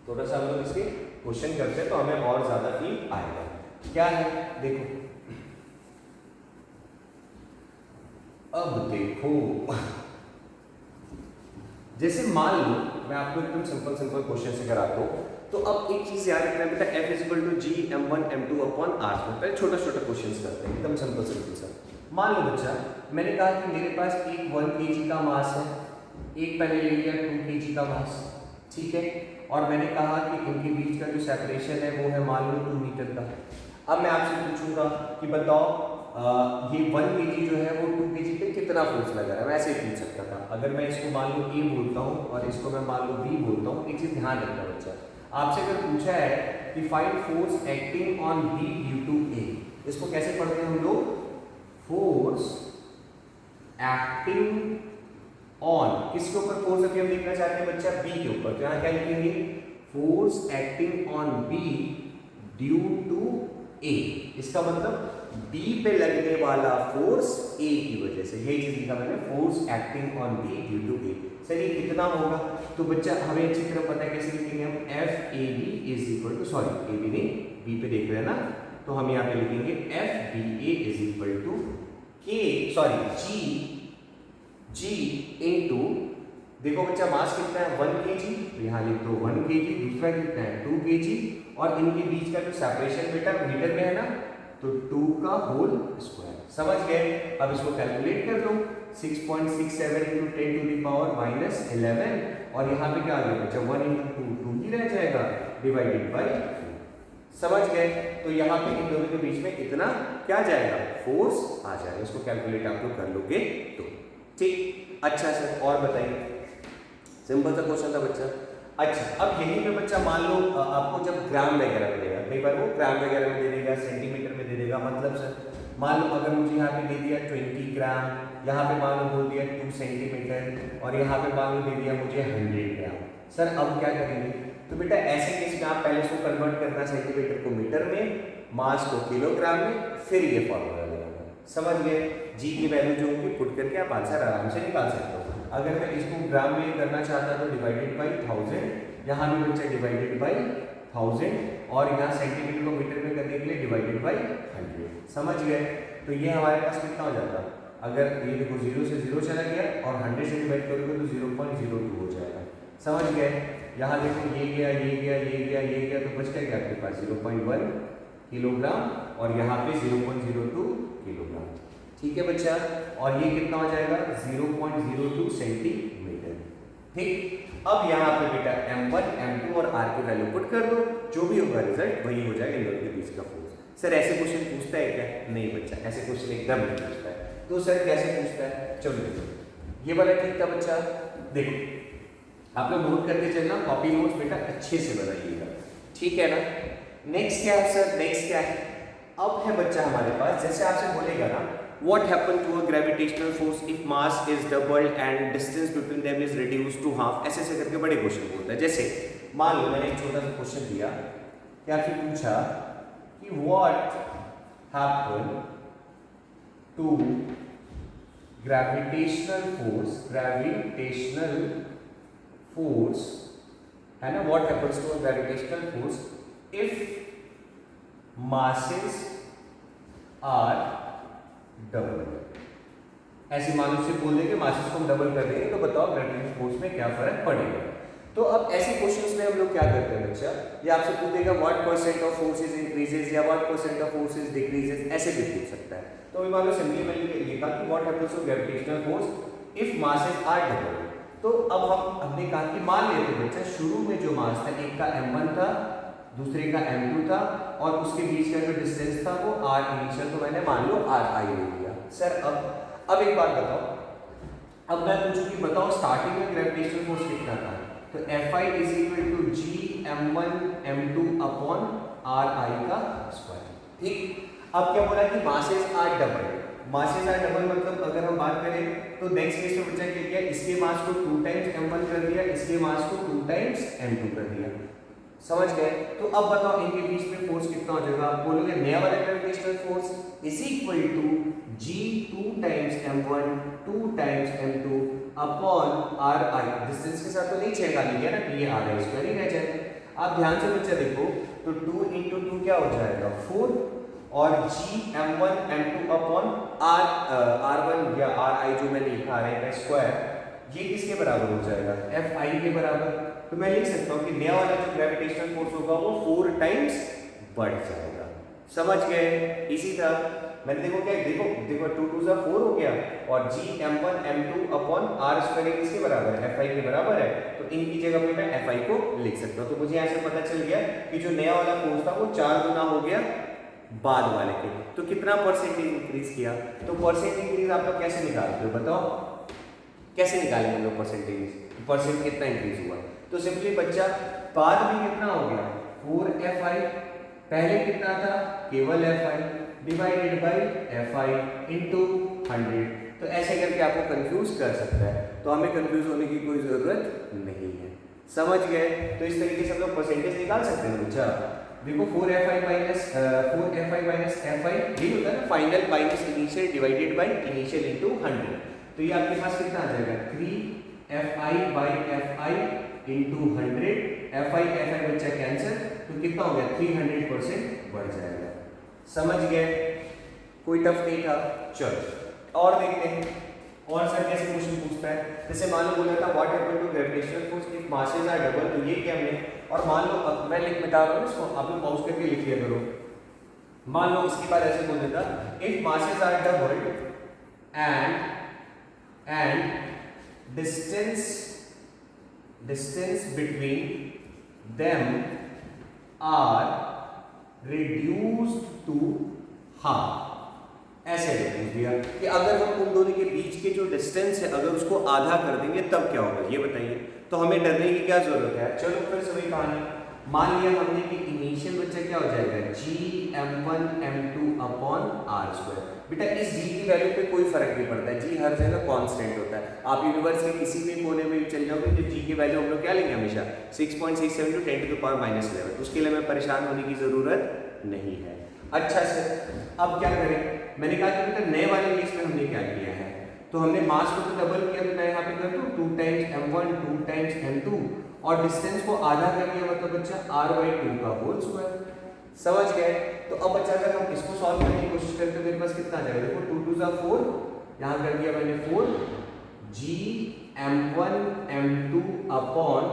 थोड़ा सा हम लोग इसके क्वेश्चन करते तो हमें और ज्यादा फील आएगा। क्या है? देखो, अब देखो, जैसे मान लो मैं आपको एकदम सिंपल क्वेश्चन से कराता हूँ। तो अब एक चीज याद रखना बेटा, F is equal to G m1 m2 upon r। पहले छोटा छोटा क्वेश्चन करते हैं, एकदम सिंपल सा। मान लो बच्चा, मैंने कहा कि मेरे पास एक 1 kg का मास है, एक पहले ले लिया 2 kg का मास। ठीक है, और मैंने कहा कि इनके बीच का जो सेपरेशन है वो है मान लो 2 मीटर का। अब मैं आपसे पूछूंगा कि बताओ ये 1 kg जो है वो 2 kg पे कितना फोर्स लगा रहा है, मैं ऐसे ही पूछ सकता था। अगर मैं इसको मान लो A बोलता हूँ और इसको मैं मान लो B बोलता हूँ, एक चीज ध्यान रखना बच्चा, आपसे अगर पूछा है कि find force acting on B due to A, इसको कैसे पढ़ते हैं हम लोग, फोर्स एक्टिंग ऑन, किसके ऊपर फोर्स अभी हम देखना चाहते हैं बच्चा, बी के ऊपर। तो यहाँ क्या लिखेंगे, force acting on B due to A, इसका मतलब बी पे लगने वाला फोर्स ए की वजह से, यही चीज लिखा मैंने, force acting on B due to A. Sir ये कितना होगा, तो बच्चा हमें अच्छी तरह पता है कैसे लिखेंगे हम, F A B is equal to, sorry A B नहीं, बी पे देख रहे हैं ना, तो हम यहाँ पे लिखेंगे F B A is equal to K, sorry G into, देखो बच्चा मास कितना है 1 kg, तो यहाँ लिख दो 1 kg, दूसरा कितना है 2 kg, और इनके बीच का जो सेपरेशन बेटा मीटर में है ना, तो 2 का होल स्क्वायर, समझ गए। अब इसको कैलकुलेट कर लो, 6.67 into 10 to the power minus 11, और यहाँ पे क्या आ गया बच्चा 1 इंटू 2 ही रह जाएगा, डिवाइडेड बाई 4, समझ गए। तो यहाँ पे इन दोनों के बीच में इतना क्या जाएगा, फोर्स आ जाएगा, इसको कैलकुलेट आप लोग कर लोगे तो ठीक। अच्छा सर और बताइए, सिंपल सा क्वेश्चन था बच्चा। अच्छा अब यहीं पे बच्चा मान लो आपको जब ग्राम वगैरह में देगा, कई बार वो ग्राम वगैरह में दे देगा, सेंटीमीटर में दे देगा, मतलब सर मान लो अगर मुझे यहाँ पे दे दिया 20 ग्राम, यहाँ पे मान लो बोल दिया 2 सेंटीमीटर, और यहाँ पे मान लो दे दिया मुझे 100 ग्राम, सर अब क्या करेंगे, तो बेटा ऐसे केस में आप पहले इसको कन्वर्ट करना सेंटीमीटर को मीटर में, मास को किलोग्राम में, फिर ये फॉर्मूला लगाना, समझ गए। जी की वैल्यू जो होगी पुट करके आप आंसर आराम से निकाल सकते हो। अगर मैं इसको ग्राम में करना चाहता तो डिवाइडेड बाई 1000, यहाँ भी बच्चा डिवाइडेड बाई 1000, और यहाँ सेंटीमीटर को मीटर में करने के लिए डिवाइडेड बाई 100, समझ गए। तो ये हमारे पास कितना हो जाता, अगर ये देखो 0 से 0 चला गया और 100 से डिवाइड करोगे तो 0.02 हो जाएगा, समझ गए। यहाँ देखो ये गया, ये गया, ये गया, ये गया, तो बच गया आपके पास 0.1 किलोग्राम, और यहाँ पे 0.02 किलोग्राम, ठीक है बच्चा। और ये कितना हो जाएगा 0.02 सेंटीमीटर, ठीक। अब यहाँ पे बेटा m1 m2 और r की वैल्यू पुट कर दो, जो भी होगा रिजल्ट वही हो जाएगा इन दोनों के बीच का फोर्स। सर ऐसे क्वेश्चन पूछता है क्या, नहीं बच्चा ऐसे क्वेश्चन एकदम नहीं पूछता है। तो सर कैसे पूछता है, चलो देखो ये वाला ठीक था बच्चा, देखो आप लोग नोट करते चलना, कॉपी नोट्स बेटा अच्छे से बनाइएगा, ठीक है ना। नेक्स्ट क्या है सर, नेक्स्ट क्या है, अब है बच्चा हमारे पास, जैसे आपसे बोलेगा ना what happened to a gravitational force if mass is doubled and distance between them is reduced to half, ऐसे ऐसे करके बड़े क्वेश्चन बोलता है। जैसे मान लो मैंने एक छोटा सा क्वेश्चन दिया कि आपसे पूछा कि what happened to gravitational force है ना, what happens to a gravitational force if masses are double, ऐसी मान लो से बोल देंगे मासेस को हम डबल कर देंगे, तो बताओ ग्रेविटेशनल फोर्स में क्या फर्क पड़ेगा। तो अब ऐसे क्वेश्चंस में हम लोग क्या करते हैं बच्चा, ये आपसे पूछ देगा what percent of forces increases या what percent of forces decreases, ऐसे भी पूछ सकता है। तो अभी मान लो सिंपली मैंने लिखा कि what happens to gravitational force if masses are double. तो अब हमने कहा कि मान लेते बच्चा शुरू में जो मास था, एक का m1 था, दूसरे का m2 था, और उसके बीच का जो डिस्टेंस था वो r इनिशियल, तो मैंने मान लो ri ले लिया। सर अब एक बात बताओ, अब मैं पूछूं कि बताओ स्टार्टिंग में ग्रेविटेशनल फोर्स कितना था, तो Fi is equal to g m1 m2 upon ri का स्क्वायर, ठीक। अब क्या बोला कि masses are double, masses are double मतलब अगर हम बात करें तो नेक्स्ट केस में बच्चा क्या किया, इसके मास को 2 टाइम्स m1 कर दिया, इसके मास को 2 टाइम्स m2 कर दिया, समझ गए। तो अब बताओ इनके बीच में फोर्स कितना हो जाएगा, आप बोलोगे नया वाला gravitational force is equal to g 2 times m1 2 times m2 upon ri, distance के साथ तो नहीं छेड़ा लिया ना, तो ये ri स्क्वायर ही रह जाएगा। आप ध्यान से बच्चा देखो तो 2 into 2 क्या हो जाएगा 4, और g m1 m2 upon r1 या ri जो मैंने लिखा ri का स्क्वायर, ये किसके बराबर हो जाएगा fi के बराबर। तो मैं लिख सकता हूँ कि नया वाला जो ग्रेविटेशनल फोर्स होगा वो 4 टाइम्स बढ़ जाएगा, समझ गए? इसी तरह मैंने देखो क्या, देखो देखो 2 2 सा 4 हो गया और जी m1 m2 upon r square किसके बराबर है, fi के बराबर है। तो इनकी जगह पे मैं fi को लिख सकता हूँ। तो मुझे यहाँ से पता चल गया कि जो नया वाला फोर्स था वो 4 गुना हो गया बाद वाले के। तो कितना परसेंटेज इंक्रीज किया? तो परसेंट इंक्रीज आप लोग कैसे निकालते हो बताओ, कैसे निकालेंगे हम लोग परसेंटेज, परसेंट कितना इंक्रीज हुआ? तो सिंपली बच्चा बाद में कितना हो गया 4fi, पहले कितना था केवल fi divided by fi into 100। तो ऐसे करके आपको कंफ्यूज कर सकता है, तो हमें कंफ्यूज होने की कोई जरूरत नहीं है। समझ गए? तो इस तरीके से हम लोग परसेंटेज निकाल सकते हैं बच्चा। देखो 4fi माइनस fi ये होता है ना final minus initial divided by initial into 100। तो ये आपके पास कितना आ जाएगा 3fi by fi into 100। fi बच्चा कैंसिल, तो कितना हो गया 300% बढ़ जाएगा। समझ गए? कोई टफ नहीं था। चलो और देखते हैं और सर कैसे क्वेश्चन पूछता है। जैसे मान लो बोला था what happened to gravitational force if masses are double, तो ये क्या हमने, और मान लो अब मैं लिख मिटा रहा हूँ इसको, आप लोग माउस करके लिख लिया करो। मान लो इसके बाद ऐसे बोल देता if masses are double and distance between them are reduced to half। ऐसे लिख दिया कि अगर हम उन दोनों के बीच के जो डिस्टेंस है अगर उसको आधा कर देंगे तब क्या होगा, ये बताइए। तो हमें डरने की क्या जरूरत है? चलो फिर से वही कहानी, मान लिया हमने कि इनिशियल बच्चा क्या हो जाएगा जी m1 m2 upon r square. बेटा इस g की वैल्यू पे कोई फर्क नहीं पड़ता है, g हर जगह कांस्टेंट होता है। आप यूनिवर्स के किसी भी कोने में भी चल जाओगे तो g की वैल्यू हम लोग क्या लेंगे हमेशा 6.67 × 10⁻11। उसके लिए हमें परेशान होने की जरूरत नहीं है। अच्छा सर अब क्या करें? मैंने कहा कि बेटा नए वाले केस में हमने क्या किया है, तो हमने मास को तो डबल किया, तो मैं यहाँ पे कर दूँ 2 टाइम्स m1 2 टाइम्स m2 और डिस्टेंस को आधा कर लिया, मतलब बच्चा r/2 का होल स्क्वायर। समझ गए? तो अब बच्चा अगर हम इसको सॉल्व करने की कोशिश करें तो मेरे पास कितना आ जाएगा, देखो 2 2 सा 4, यहाँ कर दिया मैंने 4 g m1 m2 upon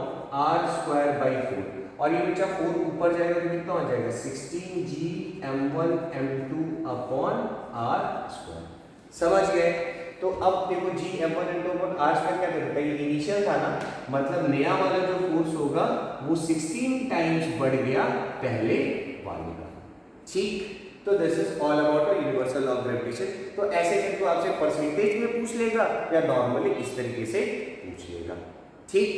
r square by 4, और ये बच्चा 4 ऊपर जाएगा तो कितना हो जाएगा 16g m1 m2 upon r square. समझ गए? तो अब देखो g m1 m2 upon r square क्या करता है, ये इनिशियल था ना, मतलब नया वाला जो फोर्स होगा वो 16 टाइम्स बढ़ गया पहले वाले का। ठीक, तो this is all about universal law of gravitation. तो ऐसे करके आपसे परसेंटेज में पूछ लेगा या नॉर्मली इस तरीके से पूछ लेगा। ठीक,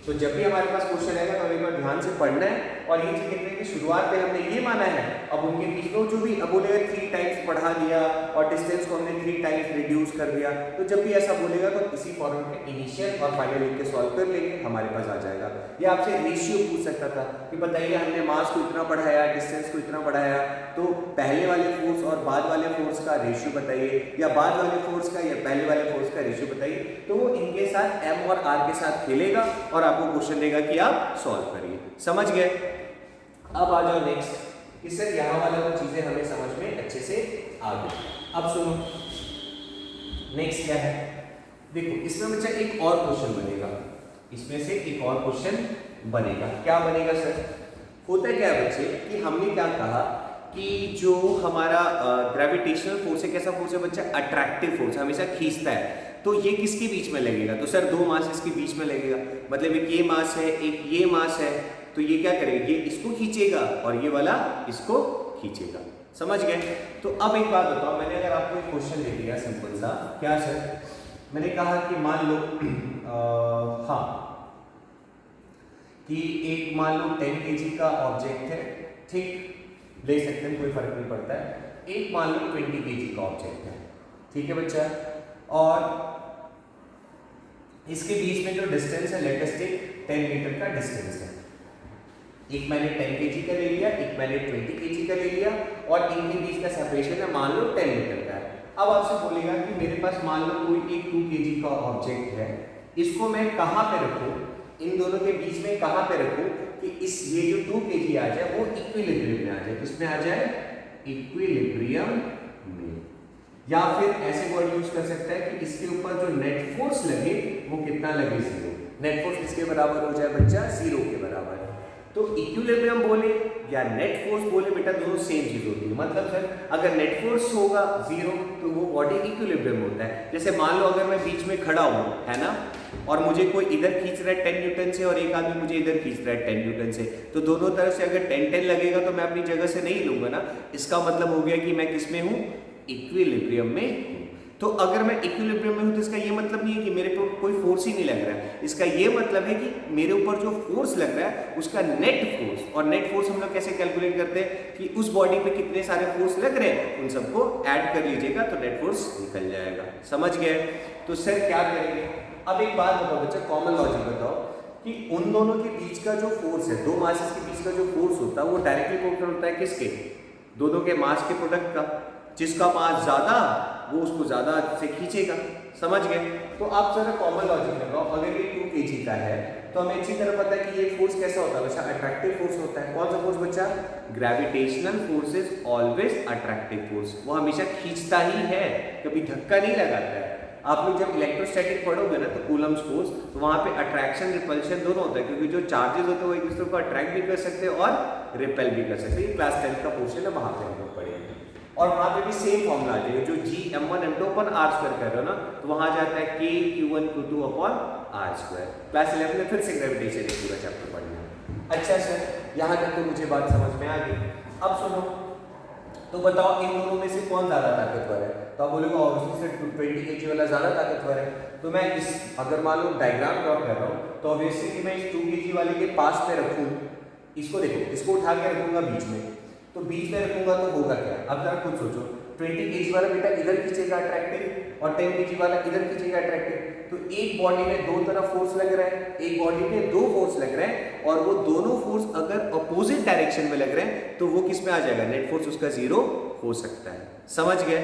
तो जब भी हमारे पास क्वेश्चन आएगा तो हमें एक बार ध्यान से पढ़ना है और ये चीज देखते हैं कि शुरुआत में हमने ये माना है, अब उनके बीच में जो भी अब बोलेगा 3 टाइम्स बढ़ा दिया और डिस्टेंस को हमने 3 टाइम्स रिड्यूस कर दिया, तो जब भी ऐसा बोलेगा तो इसी फॉर्मेट में इनिशियल और फाइनल लिख के सॉल्व कर लेंगे, हमारे पास आ जाएगा। ये आपसे रेशियो पूछ सकता था कि बताइए हमने मास को इतना बढ़ाया, डिस्टेंस को इतना बढ़ाया, तो पहले वाले फोर्स और बाद वाले फोर्स का रेशियो बताइए, या बाद वाले फोर्स का या पहले वाले फोर्स का रेशियो बताइए। तो वो इनके साथ m और r के साथ खेलेगा और आपको क्वेश्चन देगा कि आप सॉल्व करिए। समझ गए? अब आ जाओ नेक्स्ट कि सर यहाँ वाला वो चीजें हमें समझ में अच्छे से आ गई। अब सुनो नेक्स्ट क्या है, देखो इसमें बच्चा एक और क्वेश्चन बनेगा, इसमें से एक और क्वेश्चन बनेगा। क्या बनेगा सर? होता क्या है बच्चे कि हमने क्या कहा कि जो हमारा ग्रेविटेशनल फोर्स है, कैसा फोर्स है बच्चा? अट्रैक्टिव फोर्स, हमेशा खींचता है। तो ये किसके बीच में लगेगा? तो सर 2 मास इसके बीच में लगेगा, मतलब एक ये मास है एक ये मास है, तो ये क्या करेगा, ये इसको खींचेगा और ये वाला इसको खींचेगा। समझ गए? तो अब एक बात बताओ, मैंने अगर आपको एक क्वेश्चन दे दिया सिंपल सा, क्या सर? मैंने कहा कि मान लो हाँ कि एक मान लो 10 kg का ऑब्जेक्ट है, ठीक, ले सकते हैं कोई फर्क नहीं पड़ता है। एक मान लो 20 kg का ऑब्जेक्ट है, ठीक है बच्चा, और इसके बीच में जो डिस्टेंस है लेटेस्ट 10 मीटर का डिस्टेंस है। एक मैंने 10 kg का ले लिया, एक मैंने 20 kg का ले लिया, और इनके बीच का सेपरेशन है मान लो 10 मीटर का है। अब आपसे बोलेगा कि मेरे पास मान लो कोई एक 2 kg का ऑब्जेक्ट है, इसको मैं कहाँ पे रखूँ, इन दोनों के बीच में कहाँ पे रखूँ कि इस ये जो 2 kg आ जाए वो इक्विलिब्रियम में आ जाए। किसमें आ जाए? इक्विलिब्रियम में। या फिर ऐसे वर्ड यूज कर सकता है कि इसके ऊपर जो नेट फोर्स लगे वो कितना लगे? 0। नेट फोर्स किसके बराबर हो जाए बच्चा? 0 के बराबर। तो इक्विलिब्रियम बोले या नेट फोर्स बोले बेटा, दोनों सेम चीज होती है। मतलब सर अगर नेट फोर्स होगा 0 तो वो बॉडी इक्विलिब्रियम होता है। जैसे मान लो अगर मैं बीच में खड़ा हूं, है ना, और मुझे कोई इधर खींच रहा है 10 न्यूटन से और एक आदमी मुझे इधर खींच रहा है 10 न्यूटन से, तो दोनों तरफ से अगर 10-10 लगेगा तो मैं अपनी जगह से नहीं लूंगा ना। इसका मतलब हो गया कि मैं किस में हूं, इक्विलिब्रियम में हूं। तो अगर मैं इक्विलिब्रियम में हूं तो इसका ये मतलब नहीं है कि मेरे पे कोई फोर्स ही नहीं लग रहा है। इसका ये मतलब है कि मेरे ऊपर जो फोर्स लग रहा है उसका नेट फोर्स, और नेट फोर्स हम लोग कैसे कैलकुलेट करते हैं कि उस बॉडी पे कितने सारे फोर्स लग रहे हैं उन सबको ऐड कर लीजिएगा तो नेट फोर्स निकल जाएगा। समझ गए? तो सर क्या करेंगे, अब एक बात बताओ बच्चा, कॉमन लॉजिक बताओ कि उन दोनों के बीच का जो फोर्स है, दो मासेस के बीच का जो फोर्स होता है वो डायरेक्टली प्रोपोर्शनल होता है किसके, दोनों के मास के प्रोडक्ट का। जिसका मास ज्यादा वो उसको ज्यादा से खींचेगा। समझ गए? तो आप जरा कॉमन लॉजिक लगाओ, अगर ये 2 kg का है तो हमें अच्छी तरह पता है कि ये फोर्स कैसा होता है बच्चा, अट्रैक्टिव फोर्स होता है। कौन सा फोर्स बच्चा, gravitational force is always attractive force, वो हमेशा खींचता ही है, कभी धक्का नहीं लगाता है। आप लोग जब इलेक्ट्रोस्टैटिक पढ़ोगे ना तो कूलम्स फोर्स, तो वहां पे अट्रैक्शन रिपल्शन दोनों होता है, क्योंकि जो चार्जेस होते हैं वो एक दूसरे को अट्रैक्ट भी कर सकते हैं और रिपेल भी कर सकते हैं। ये क्लास 10 का पोर्शन है, वहां पे हम लोग पढ़ेंगे। और वहां पे भी सेम फॉर्मूला आ जाएगा, जो g m1 m2 अपन r स्क्वायर कर रहे हो ना, तो वहां जाता है k q1 q2 upon r square. Class 11 में फिर से ग्रेविटेशन एक पूरा चैप्टर पढ़ना। अच्छा सर, यहाँ तक तो मुझे बात समझ में आ गई। अब सुनो, तो बताओ इन दोनों में से कौन ज्यादा ताकतवर है, तो आप बोलोगे ऑब्वियसली सर 20 kg वाला ज्यादा ताकतवर है। तो मैं इस, अगर मान लो डायग्राम ड्रॉ कर रहा हूँ तो ऑब्वियसली कि मैं इस 2 kg वाले के पास में रखूँ, इसको देखो, इसको उठा के रखूंगा बीच में, तो बीच में रखूंगा तो होगा क्या, अब जरा खुद सोचो, 20 kg वाला बेटा इधर खींचेगा अट्रैक्टिव और 10 kg वाला इधर खींचेगा अट्रैक्टिव। तो एक बॉडी में दो तरफ फोर्स लग रहा है, एक बॉडी में दो फोर्स लग रहे हैं, और वो दोनों फोर्स अगर अपोजिट डायरेक्शन में लग रहे हैं तो वो किस में आ जाएगा, नेट फोर्स उसका 0 हो सकता है। समझ गए?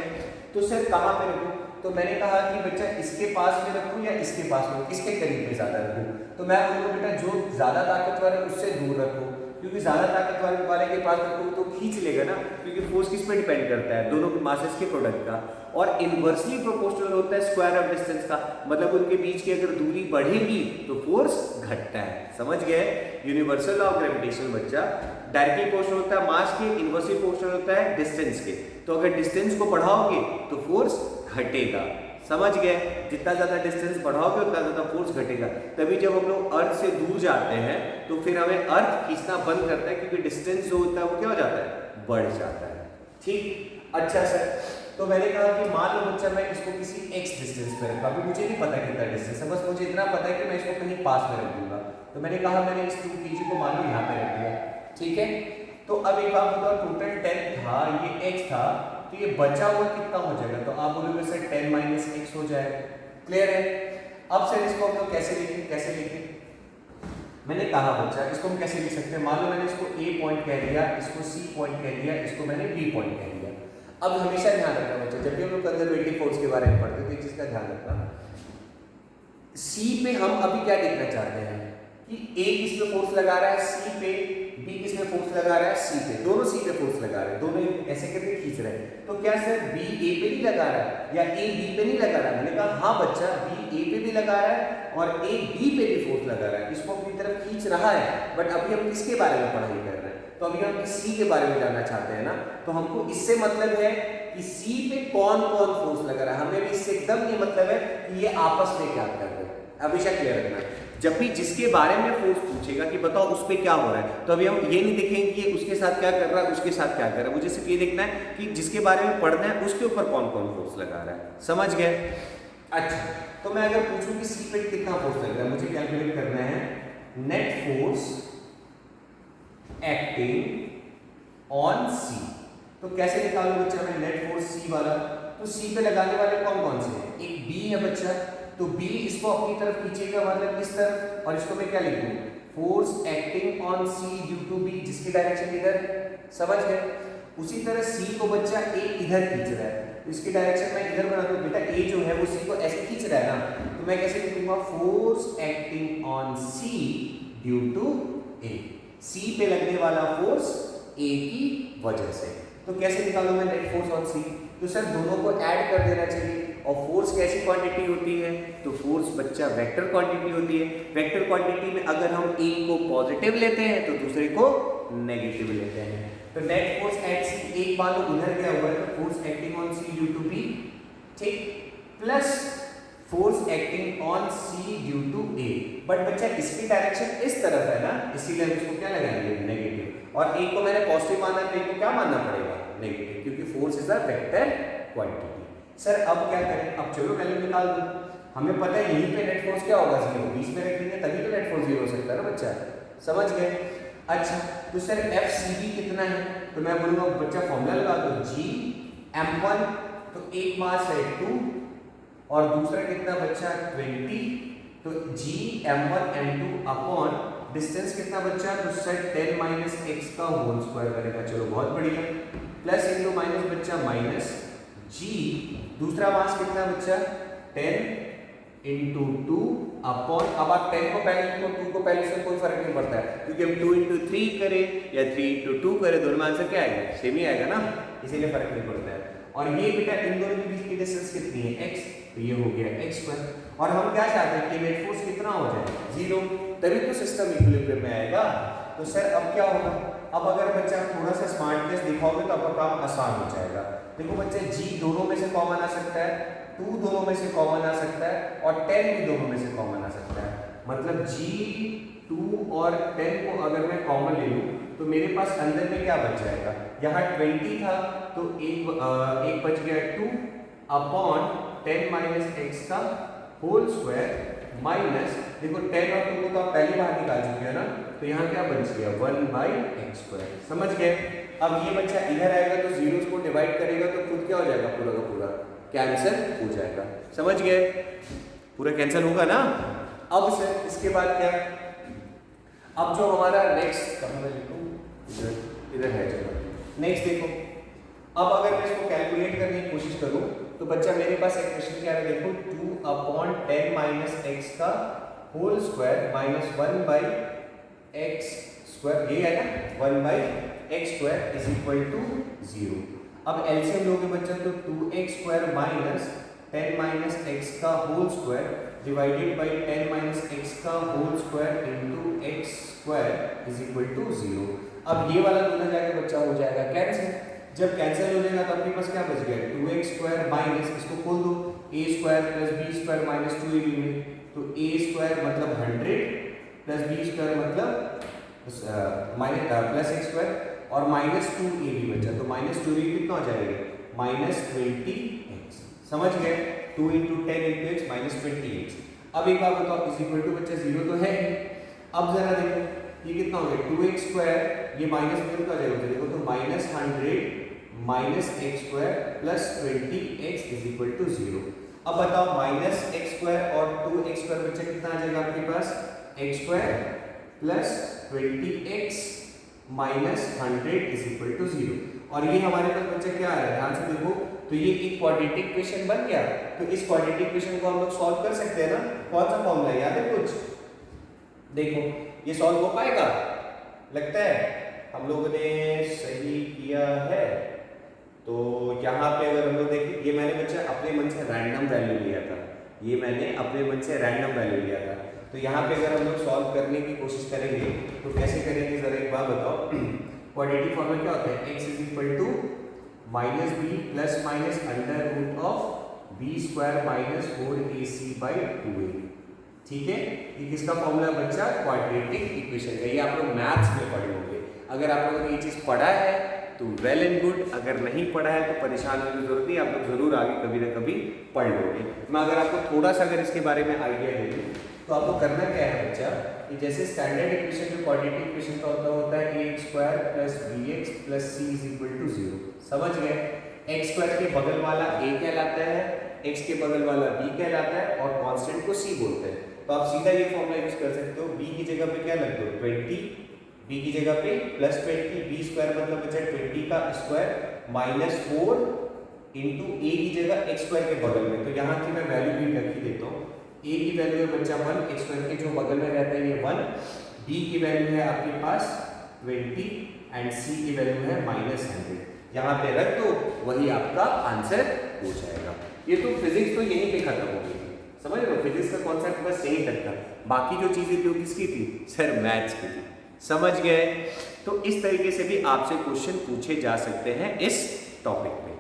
तो सर कहां पे रखूं, तो मैंने कहा कि बच्चा इसके पास में रखूं या इसके पास में, किसके करीब में ज्यादा रखूं, तो मैं बोलूंगा बेटा जो ज्यादा ताकतवर है उससे दूर रखो, क्योंकि ज्यादा ताकतवर वाले के पास रखो तो खींच लेगा ना, क्योंकि फोर्स किस पे डिपेंड करता है, दोनों मासेस के प्रोडक्ट का। और इनवर्सली प्रोपोर्शनल होता है स्क्वायर ऑफ डिस्टेंस का, मतलब उनके बीच की अगर दूरी बढ़ेगी तो फोर्स घटता है। समझ गए? यूनिवर्सल लॉ ऑफ ग्रेविटेशन बच्चा डायरेक्टली प्रोपोर्शनल होता है मास के, इनवर्सली प्रोपोर्शनल होता है डिस्टेंस के। तो अगर डिस्टेंस को बढ़ाओगे तो फोर्स घटेगा। समझ गए? जितना ज्यादा डिस्टेंस बढ़ाओगे उतना ज्यादा फोर्स घटेगा। तभी जब हम लोग अर्थ से दूर जाते हैं तो फिर हमें अर्थ खींचना बंद करता है, क्योंकि डिस्टेंस जो होता है वो क्या हो जाता है, बढ़ जाता है। ठीक? अच्छा सर, तो मैंने कहा कि मान लो बच्चा मैं इसको किसी x डिस्टेंस पे रखा, अभी मुझे नहीं पता कितना डिस्टेंस है, बस मुझे इतना पता है कि मैं इसको कहीं पास में रख दूंगा। तो मैंने कहा मैंने इस 2 kg को मान लो यहाँ पे रख दिया, ठीक है। तो अब एक बात बताओ, टोटल 10 था, ये x था, तो ये बचा हुआ कितना हो जाएगा, तो आप बोलोगे सर 10 - x हो जाएगा। क्लियर है? अब सर इसको हम लोग कैसे लिखें, कैसे लिखें, मैंने कहा बच्चा इसको हम कैसे लिख सकते हैं, मान लो मैंने इसको A पॉइंट कह दिया, इसको C पॉइंट कह दिया, इसको मैंने B पॉइंट कह दिया। अब हमेशा ध्यान रखना बच्चा, जब भी हम लोग कंजर्वेटिव फोर्स के बारे में पढ़ते हैं तो इस चीज का ध्यान रखना, C पे हम अभी क्या देखना चाहते हैं कि A किस पे फोर्स लगा रहा है C पे, B किस पे फोर्स लगा रहा है C पे, दोनों C पे फोर्स लगा रहे हैं, दोनों ऐसे करके खींच रहे हैं। तो क्या सर B A पे नहीं लगा रहा है या A B पे नहीं लगा रहा है? मैंने कहा हाँ बच्चा, B A पे भी लगा रहा है और A B पे भी फोर्स लगा रहा है, इसको अपनी तरफ खींच रहा है। बट अभी हम किसके बारे में पढ़ाई कर रहे हैं, तो अभी हम इस C के बारे में जानना चाहते हैं ना, तो हमको इससे मतलब है कि C पे कौन कौन फोर्स लगा रहा है, हमें भी इससे एकदम नहीं मतलब है कि ये आपस में क्या कर रहे हैं। हमेशा क्लियर रखना है, जब भी जिसके बारे में फोर्स पूछेगा कि बताओ उस पे क्या हो रहा है, तो अभी हम ये नहीं देखेंगे कि ये उसके साथ क्या कर रहा है, उसके साथ क्या कर रहा है, मुझे सिर्फ ये देखना है कि जिसके बारे में पढ़ना है उसके ऊपर कौन कौन फोर्स लगा रहा है। समझ गए? अच्छा, तो मैं अगर पूछूं कि C पे कितना फोर्स लग रहा है, मुझे कैलकुलेट करना है net force acting on C। तो कैसे निकालूं बच्चा मैं नेट फोर्स C वाला, तो C पे लगाने वाले कौन कौन से हैं, एक B है बच्चा, तो B इसको अपनी तरफ खींचेगा, मतलब इस तरफ, और इसको मैं क्या लिखूं, force acting on C due to B, जिसकी डायरेक्शन इधर। समझ गए? उसी तरह C को बच्चा A इधर खींच रहा है, तो इसकी डायरेक्शन मैं इधर बना दूं, बेटा A जो है वो C को ऐसे खींच रहा है ना, तो मैं कैसे लिखूंगा, force acting on C due to A, C पे लगने वाला फोर्स A की वजह से। तो कैसे निकालूं मैं नेट फोर्स ऑन सी? तो सर दोनों को ऐड कर देना चाहिए। और फोर्स कैसी क्वांटिटी होती है? तो फोर्स बच्चा वेक्टर क्वांटिटी होती है। वेक्टर क्वांटिटी में अगर हम एक को पॉजिटिव लेते हैं तो दूसरे को नेगेटिव लेते हैं। तो नेट फोर्स एट सी, एक मान लो उधर क्या हुआ है तो force acting on C due to B, ठीक, plus force acting on C due to A. But बच्चा इसकी डायरेक्शन इस तरफ है ना, इसीलिए हम इसको क्या लगाएंगे? नेगेटिव। और एक को मैंने पॉजिटिव माना तो एक को क्या मानना पड़ेगा? नेगेटिव, क्योंकि force is a vector quantity. Sir अब क्या करें? अब चलो वैल्यू निकाल दो। हमें पता है यहीं पे नेट फोर्स क्या होगा? 0। बीच में रखेंगे तभी तो नेट फोर्स 0 हो सकता है ना बच्चा, समझ गए? अच्छा तो सर एफ सी बी कितना है? तो मैं बोलूंगा बच्चा फॉर्मूला लगा दो, जी m1, तो एक मास है 2 और दूसरा कितना बच्चा? 20, तो जी m1 m2 अपॉन डिस्टेंस कितना बच्चा? तो सर 10 माइनस एक्स का होल स्क्वायर करेगा। चलो बहुत बढ़िया, प्लस इंटू माइनस बच्चा माइनस जी, दूसरा मास कितना बच्चा? 10 इंटू 2 अपॉन, अब आप 10 को पहले लिखो, 2 को पहले से कोई फर्क नहीं पड़ता है, क्योंकि हम 2 इंटू 3 करें या 3 इंटू 2 करें, दोनों में आंसर क्या आएगा? सेम ही आएगा ना, इसीलिए फर्क नहीं पड़ता है। और ये बेटा इन दोनों के बीच की डिस्टेंस कितनी है? x, तो ये हो गया x स्क्वायर। और हम क्या चाहते हैं कि नेट फोर्स कितना हो जाए? 0, तभी तो सिस्टम इक्विलिब्रियम में आएगा। तो सर अब क्या होगा? अब अगर बच्चा थोड़ा सा स्मार्टनेस दिखाओगे तो आपका काम आसान हो जाएगा। देखो बच्चे g दोनों में से कॉमन आ सकता है, 2 दोनों में से कॉमन आ सकता है और 10 भी दोनों में से कॉमन आ सकता है। मतलब g 2 और 10 को अगर मैं कॉमन ले लूं तो मेरे पास अंदर में क्या बच जाएगा? यहाँ 20 था तो एक बच गया 2 अपॉन 10 माइनस एक्स का होल स्क्वायर माइनस, देखो 10 और 2 को तो आप पहली बार निकाल चुके हैं ना, तो यहाँ क्या बच गया? 1/x square. समझ गए? अब ये बच्चा इधर आएगा तो जीरोस को डिवाइड करेगा तो खुद क्या हो जाएगा? पूरा का पूरा कैंसिल हो जाएगा। समझ गए? पूरा कैंसिल होगा ना। अब सर इसके बाद क्या? अब जो हमारा नेक्स्ट, कहाँ मैं लिखूं? इधर है, चलो नेक्स्ट देखो। अब अगर मैं इसको कैलकुलेट करने की कोशिश करूं तो बच्चा मेरे पास इक्वेशन क्या है? देखो 2 अपॉन 10 माइनस एक्स का whole square minus 1/x square, ये है ना 1/x square is equal to 0। अब एलसीएम लोगे बच्चा तो 2x square minus 10 minus x का whole square divided by 10 minus x का whole square into x square is equal to 0। अब ये वाला दोनों जाके बच्चा हो जाएगा कैंसिल। जब कैंसिल हो जाएगा तो आपके पास क्या बच गया? 2x स्क्वायर माइनस, इसको खोल दो, a square plus b square minus 2ab में, तो a स्क्वायर मतलब 100 प्लस b स्क्वायर मतलब माइनस प्लस x स्क्वायर और माइनस 2ab बचा, तो माइनस 2ab कितना हो जाएगा? Minus 20x। समझ गए? 2 into 10 into x minus 20x। अब एक बात बताओ, इज इक्वल टू बच्चा 0 तो है। अब जरा देखो ये कितना हो गया? 2x स्क्वायर, ये माइनस में कितना हो जाएगा? देखो तो minus 100 minus X square plus 20x is equal to 0। अब बताओ माइनस एक्स स्क्वायर और 2x स्क्वायर बच्चा कितना आ जाएगा आपके पास? x square plus 20x minus 100 is equal to 0। और ये हमारे पास बच्चा क्या आ रहा है? ध्यान से देखो, तो ये एक क्वाड्रेटिक इक्वेशन बन गया। तो इस क्वाड्रेटिक इक्वेशन को हम लोग सॉल्व कर सकते हैं ना। कौन सा फॉर्मूला याद है कुछ? देखो ये सॉल्व हो पाएगा? लगता है हम लोगों ने सही किया है। तो यहाँ पे अगर हम लोग देखें, ये मैंने बच्चा अपने मन से रैंडम वैल्यू लिया था, ये मैंने अपने मन से रैंडम वैल्यू लिया था। तो यहाँ पे अगर हम लोग सॉल्व करने की कोशिश करेंगे तो कैसे करेंगे जरा एक बार बताओ। क्वाड्रेटिक फॉर्मूला क्या होता है? x is equal to minus B plus minus under root of B square minus 4ac by 2a। ठीक है, ये किसका फॉर्मूला बच्चा? क्वाड्रेटिक इक्वेशन का। ये आप लोग मैथ्स में पढ़े होंगे। अगर आप लोगों ने ये चीज़ पढ़ा है तो वेल एंड गुड, अगर नहीं पढ़ा है तो परेशान होने की जरूरत नहीं, आप लोग जरूर आगे कभी ना कभी पढ़ लोगे। मैं अगर आपको थोड़ा सा अगर इसके बारे में आइडिया दे दूँ तो आपको करना क्या है बच्चा, कि जैसे स्टैंडर्ड इक्वेशन जो क्वाड्रेटिक इक्वेशन का होता है ax square plus bx plus c is equal to 0। समझ गए? x स्क्वायर के बगल वाला a कहलाता है, x के बगल वाला b कहलाता है और कांस्टेंट को c बोलते हैं। तो आप सीधा ये फॉर्मूला यूज कर सकते हो। b की जगह पे क्या लग दो? 20, b की जगह पे प्लस 20, b स्क्वायर मतलब बचा 20 का स्क्वायर माइनस 4 इंटू a की जगह x स्क्वायर के बगल में। तो यहाँ की मैं वैल्यू भी रख ही देता हूँ। a की वैल्यू है बच्चा 1, x स्क्वायर के जो बगल में रहता है ये 1, b की वैल्यू है आपके पास 20 एंड c की वैल्यू है माइनस 100। यहाँ पे रख दो, वही आपका आंसर हो जाएगा। ये तो फिजिक्स तो यहीं पे खत्म हो गई, समझ रहे हो, फिजिक्स का कॉन्सेप्ट बस यहीं तक था। बाकी जो चीजें थी वो किसकी थी, सर मैथ्स की थी, समझ गए। तो इस तरीके से भी आपसे क्वेश्चन पूछे जा सकते हैं इस टॉपिक पे,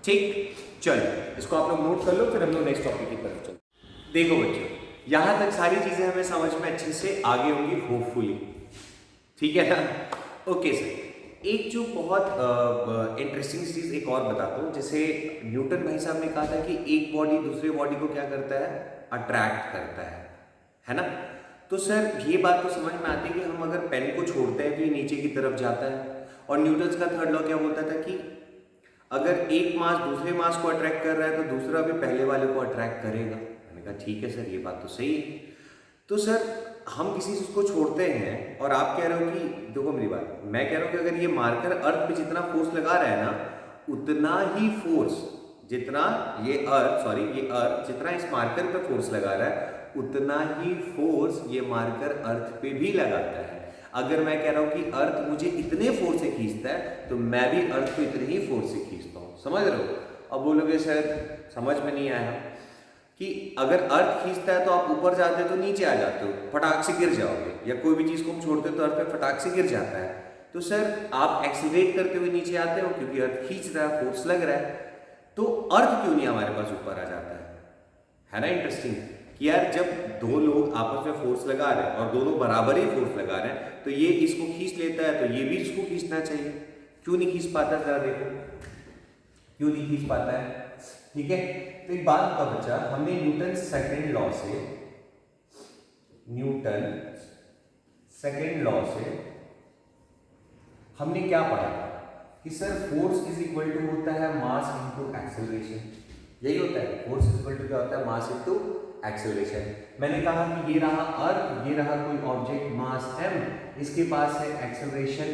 ठीक। चलो इसको आप लोग नोट कर लो, फिर हम लोग नेक्स्ट टॉपिक की तरफ चलते। देखो बच्चों, यहां तक सारी चीजें हमें समझ में अच्छे से आ गई होंगी होपफुली, ठीक है ना। ओके सर, एक जो बहुत इंटरेस्टिंग चीज एक और बताता हूँ। जैसे न्यूटन भाई साहब ने कहा था कि एक बॉडी दूसरे बॉडी को क्या करता है, अट्रैक्ट करता है ना। तो सर ये बात तो समझ में आती है कि हम अगर पेन को छोड़ते हैं तो ये नीचे की तरफ जाता है, और न्यूटन का थर्ड लॉ क्या बोलता था कि अगर एक मास दूसरे मास को अट्रैक्ट कर रहा है तो दूसरा भी पहले वाले को अट्रैक्ट करेगा। मैंने कहा ठीक है सर, ये बात तो सही है। तो सर हम किसी चीज को छोड़ते हैं और आप कह रहे हो कि, देखो मेरी बात, मैं कह रहा हूँ कि अगर ये मार्कर अर्थ पे जितना फोर्स लगा रहा है ना, उतना ही फोर्स जितना ये अर्थ जितना इस मार्कर पे फोर्स लगा रहा है, उतना ही फोर्स ये मार्कर अर्थ पे भी लगाता है। अगर मैं कह रहा हूं कि अर्थ मुझे इतने फोर्स से खींचता है तो मैं भी अर्थ को इतने ही फोर्स से खींचता हूं, समझ रहे हो। अब बोलोगे सर समझ में नहीं आया कि अगर अर्थ खींचता है तो आप ऊपर जाते हो तो नीचे आ जाते हो, फटाक से गिर जाओगे, या कोई भी चीज को हम छोड़ते हो तो अर्थ पे फटाक से गिर जाता है। तो सर आप एक्सीलरेट करते हुए नीचे आते हो क्योंकि अर्थ खींच रहा है, फोर्स लग रहा है। तो अर्थ क्यों नहीं हमारे पास ऊपर आ जाता है ना। इंटरेस्टिंग कि यार जब दो लोग आपस में फोर्स लगा रहे हैं और दोनों बराबर ही फोर्स लगा रहे हैं, तो ये इसको खींच लेता है तो ये भी इसको खींचना चाहिए। क्यों नहीं खींच पाता, जरा देखो क्यों नहीं खींच पाता है, ठीक है। तो एक बात का बच्चा, हमने न्यूटन सेकंड लॉ से हमने क्या पढ़ा था कि sir force is equal to होता है मास इनटू एक्सेलरेशन। यही होता है, फोर्स इज इक्वल टू क्या होता है, मास इनटू एक्सेलरेशन। मैंने कहा कि ये रहा अर्थ, ये रहा कोई ऑब्जेक्ट मास m, इसके पास है एक्सेलरेशन a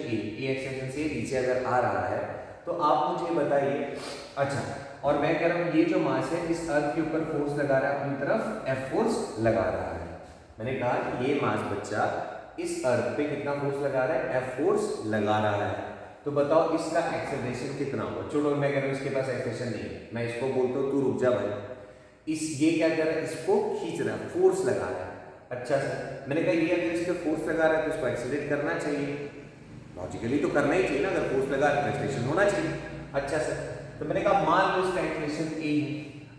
एक्सेलरेशन से नीचे अगर आ रहा है तो आप मुझे बताइए। अच्छा, और मैं कह रहा हूँ ये जो मास है इस अर्थ के ऊपर फोर्स लगा रहा है, अपनी तरफ F फोर्स लगा रहा है। मैंने कहा कि ये मास बच्चा इस अर्थ पे कितना फोर्स लगा रहा है, F फोर्स लगा रहा है। तो बताओ इसका एक्सेलरेशन कितना होगा। छोड़ो, मैं कह रहा हूँ इसके पास एक्सेलरेशन नहीं है, मैं इसको बोलता हूँ तू रुक जा भाई, ये क्या कर रहा है, इसको खींच रहा है, फोर्स लगा रहा है। अच्छा सर, मैंने कहा ये अगर इसके फोर्स लगा रहा है तो इसको एक्सीलरेट करना चाहिए, लॉजिकली तो करना ही चाहिए ना, अगर फोर्स लगा रहा है तो एक्सीलरेशन होना चाहिए। अच्छा सर, तो मैंने कहा मान लो इसका एक्सीलरेशन a है।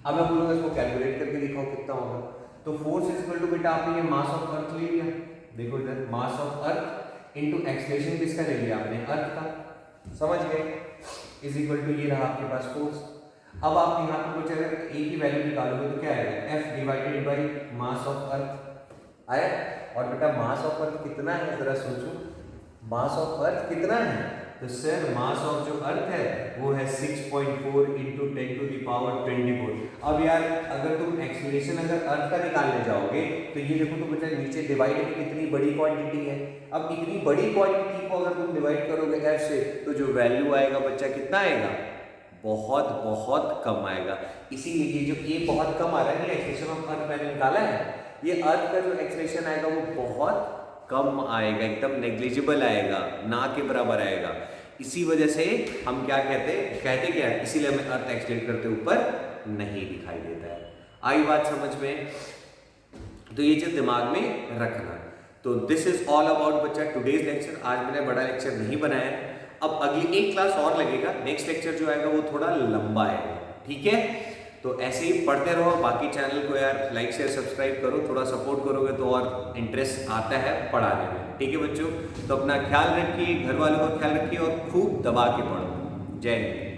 अब मैं बोलूंगा इसको कैलकुलेट करके दिखाओ कितना होगा। तो फोर्स इज इक्वल टू, बेटा आपने ये मास ऑफ अर्थ ले लिया, देखो इधर mass of earth into acceleration किसका ले लिया आपने, अर्थ का, समझ गए, इज इक्वल टू ये रहा आपके पास फोर्स। अब आप यहाँ पे कुछ अगर a की वैल्यू निकालोगे तो क्या आएगा, f divided by mass of earth आया। और बेटा मास ऑफ अर्थ कितना है, जरा सोचो, मास ऑफ अर्थ कितना है। तो सर मास ऑफ जो अर्थ है वो है 6.4 इंटू 10 टू द पावर 24। अब यार अगर तुम एक्सीलरेशन अगर अर्थ का निकालने जाओगे तो ये देखो तो बच्चा नीचे डिवाइड में कितनी बड़ी क्वांटिटी है। अब इतनी बड़ी क्वांटिटी को अगर तुम डिवाइड करोगे f से तो जो वैल्यू आएगा बच्चा कितना आएगा, बहुत बहुत कम आएगा। इसीलिए ये जो ये बहुत कम आ रहा है, एक्सेलरेशन ऑफ अर्थ मैंने निकाला है, ये अर्थ का जो एक्सेलरेशन आएगा वो बहुत कम आएगा, एकदम नेग्लिजिबल आएगा, ना के बराबर आएगा। इसी वजह से हम क्या कहते क्या है, इसीलिए हमें अर्थ एक्सीलरेट करते ऊपर नहीं दिखाई देता है। आई बात समझ में। तो ये चीज दिमाग में रखना। तो दिस इज ऑल अबाउट बच्चा टुडेज लेक्चर। आज मैंने बड़ा लेक्चर नहीं बनाया, अब अगली एक क्लास और लगेगा, नेक्स्ट लेक्चर जो आएगा वो थोड़ा लंबा आएगा, ठीक है। तो ऐसे ही पढ़ते रहो, बाकी चैनल को यार लाइक शेयर सब्सक्राइब करो, थोड़ा सपोर्ट करोगे तो और इंटरेस्ट आता है पढ़ाने में, ठीक है बच्चों। तो अपना ख्याल रखिए, घर वालों का ख्याल रखिए और खूब दबा के पढ़ो। जय हिंद।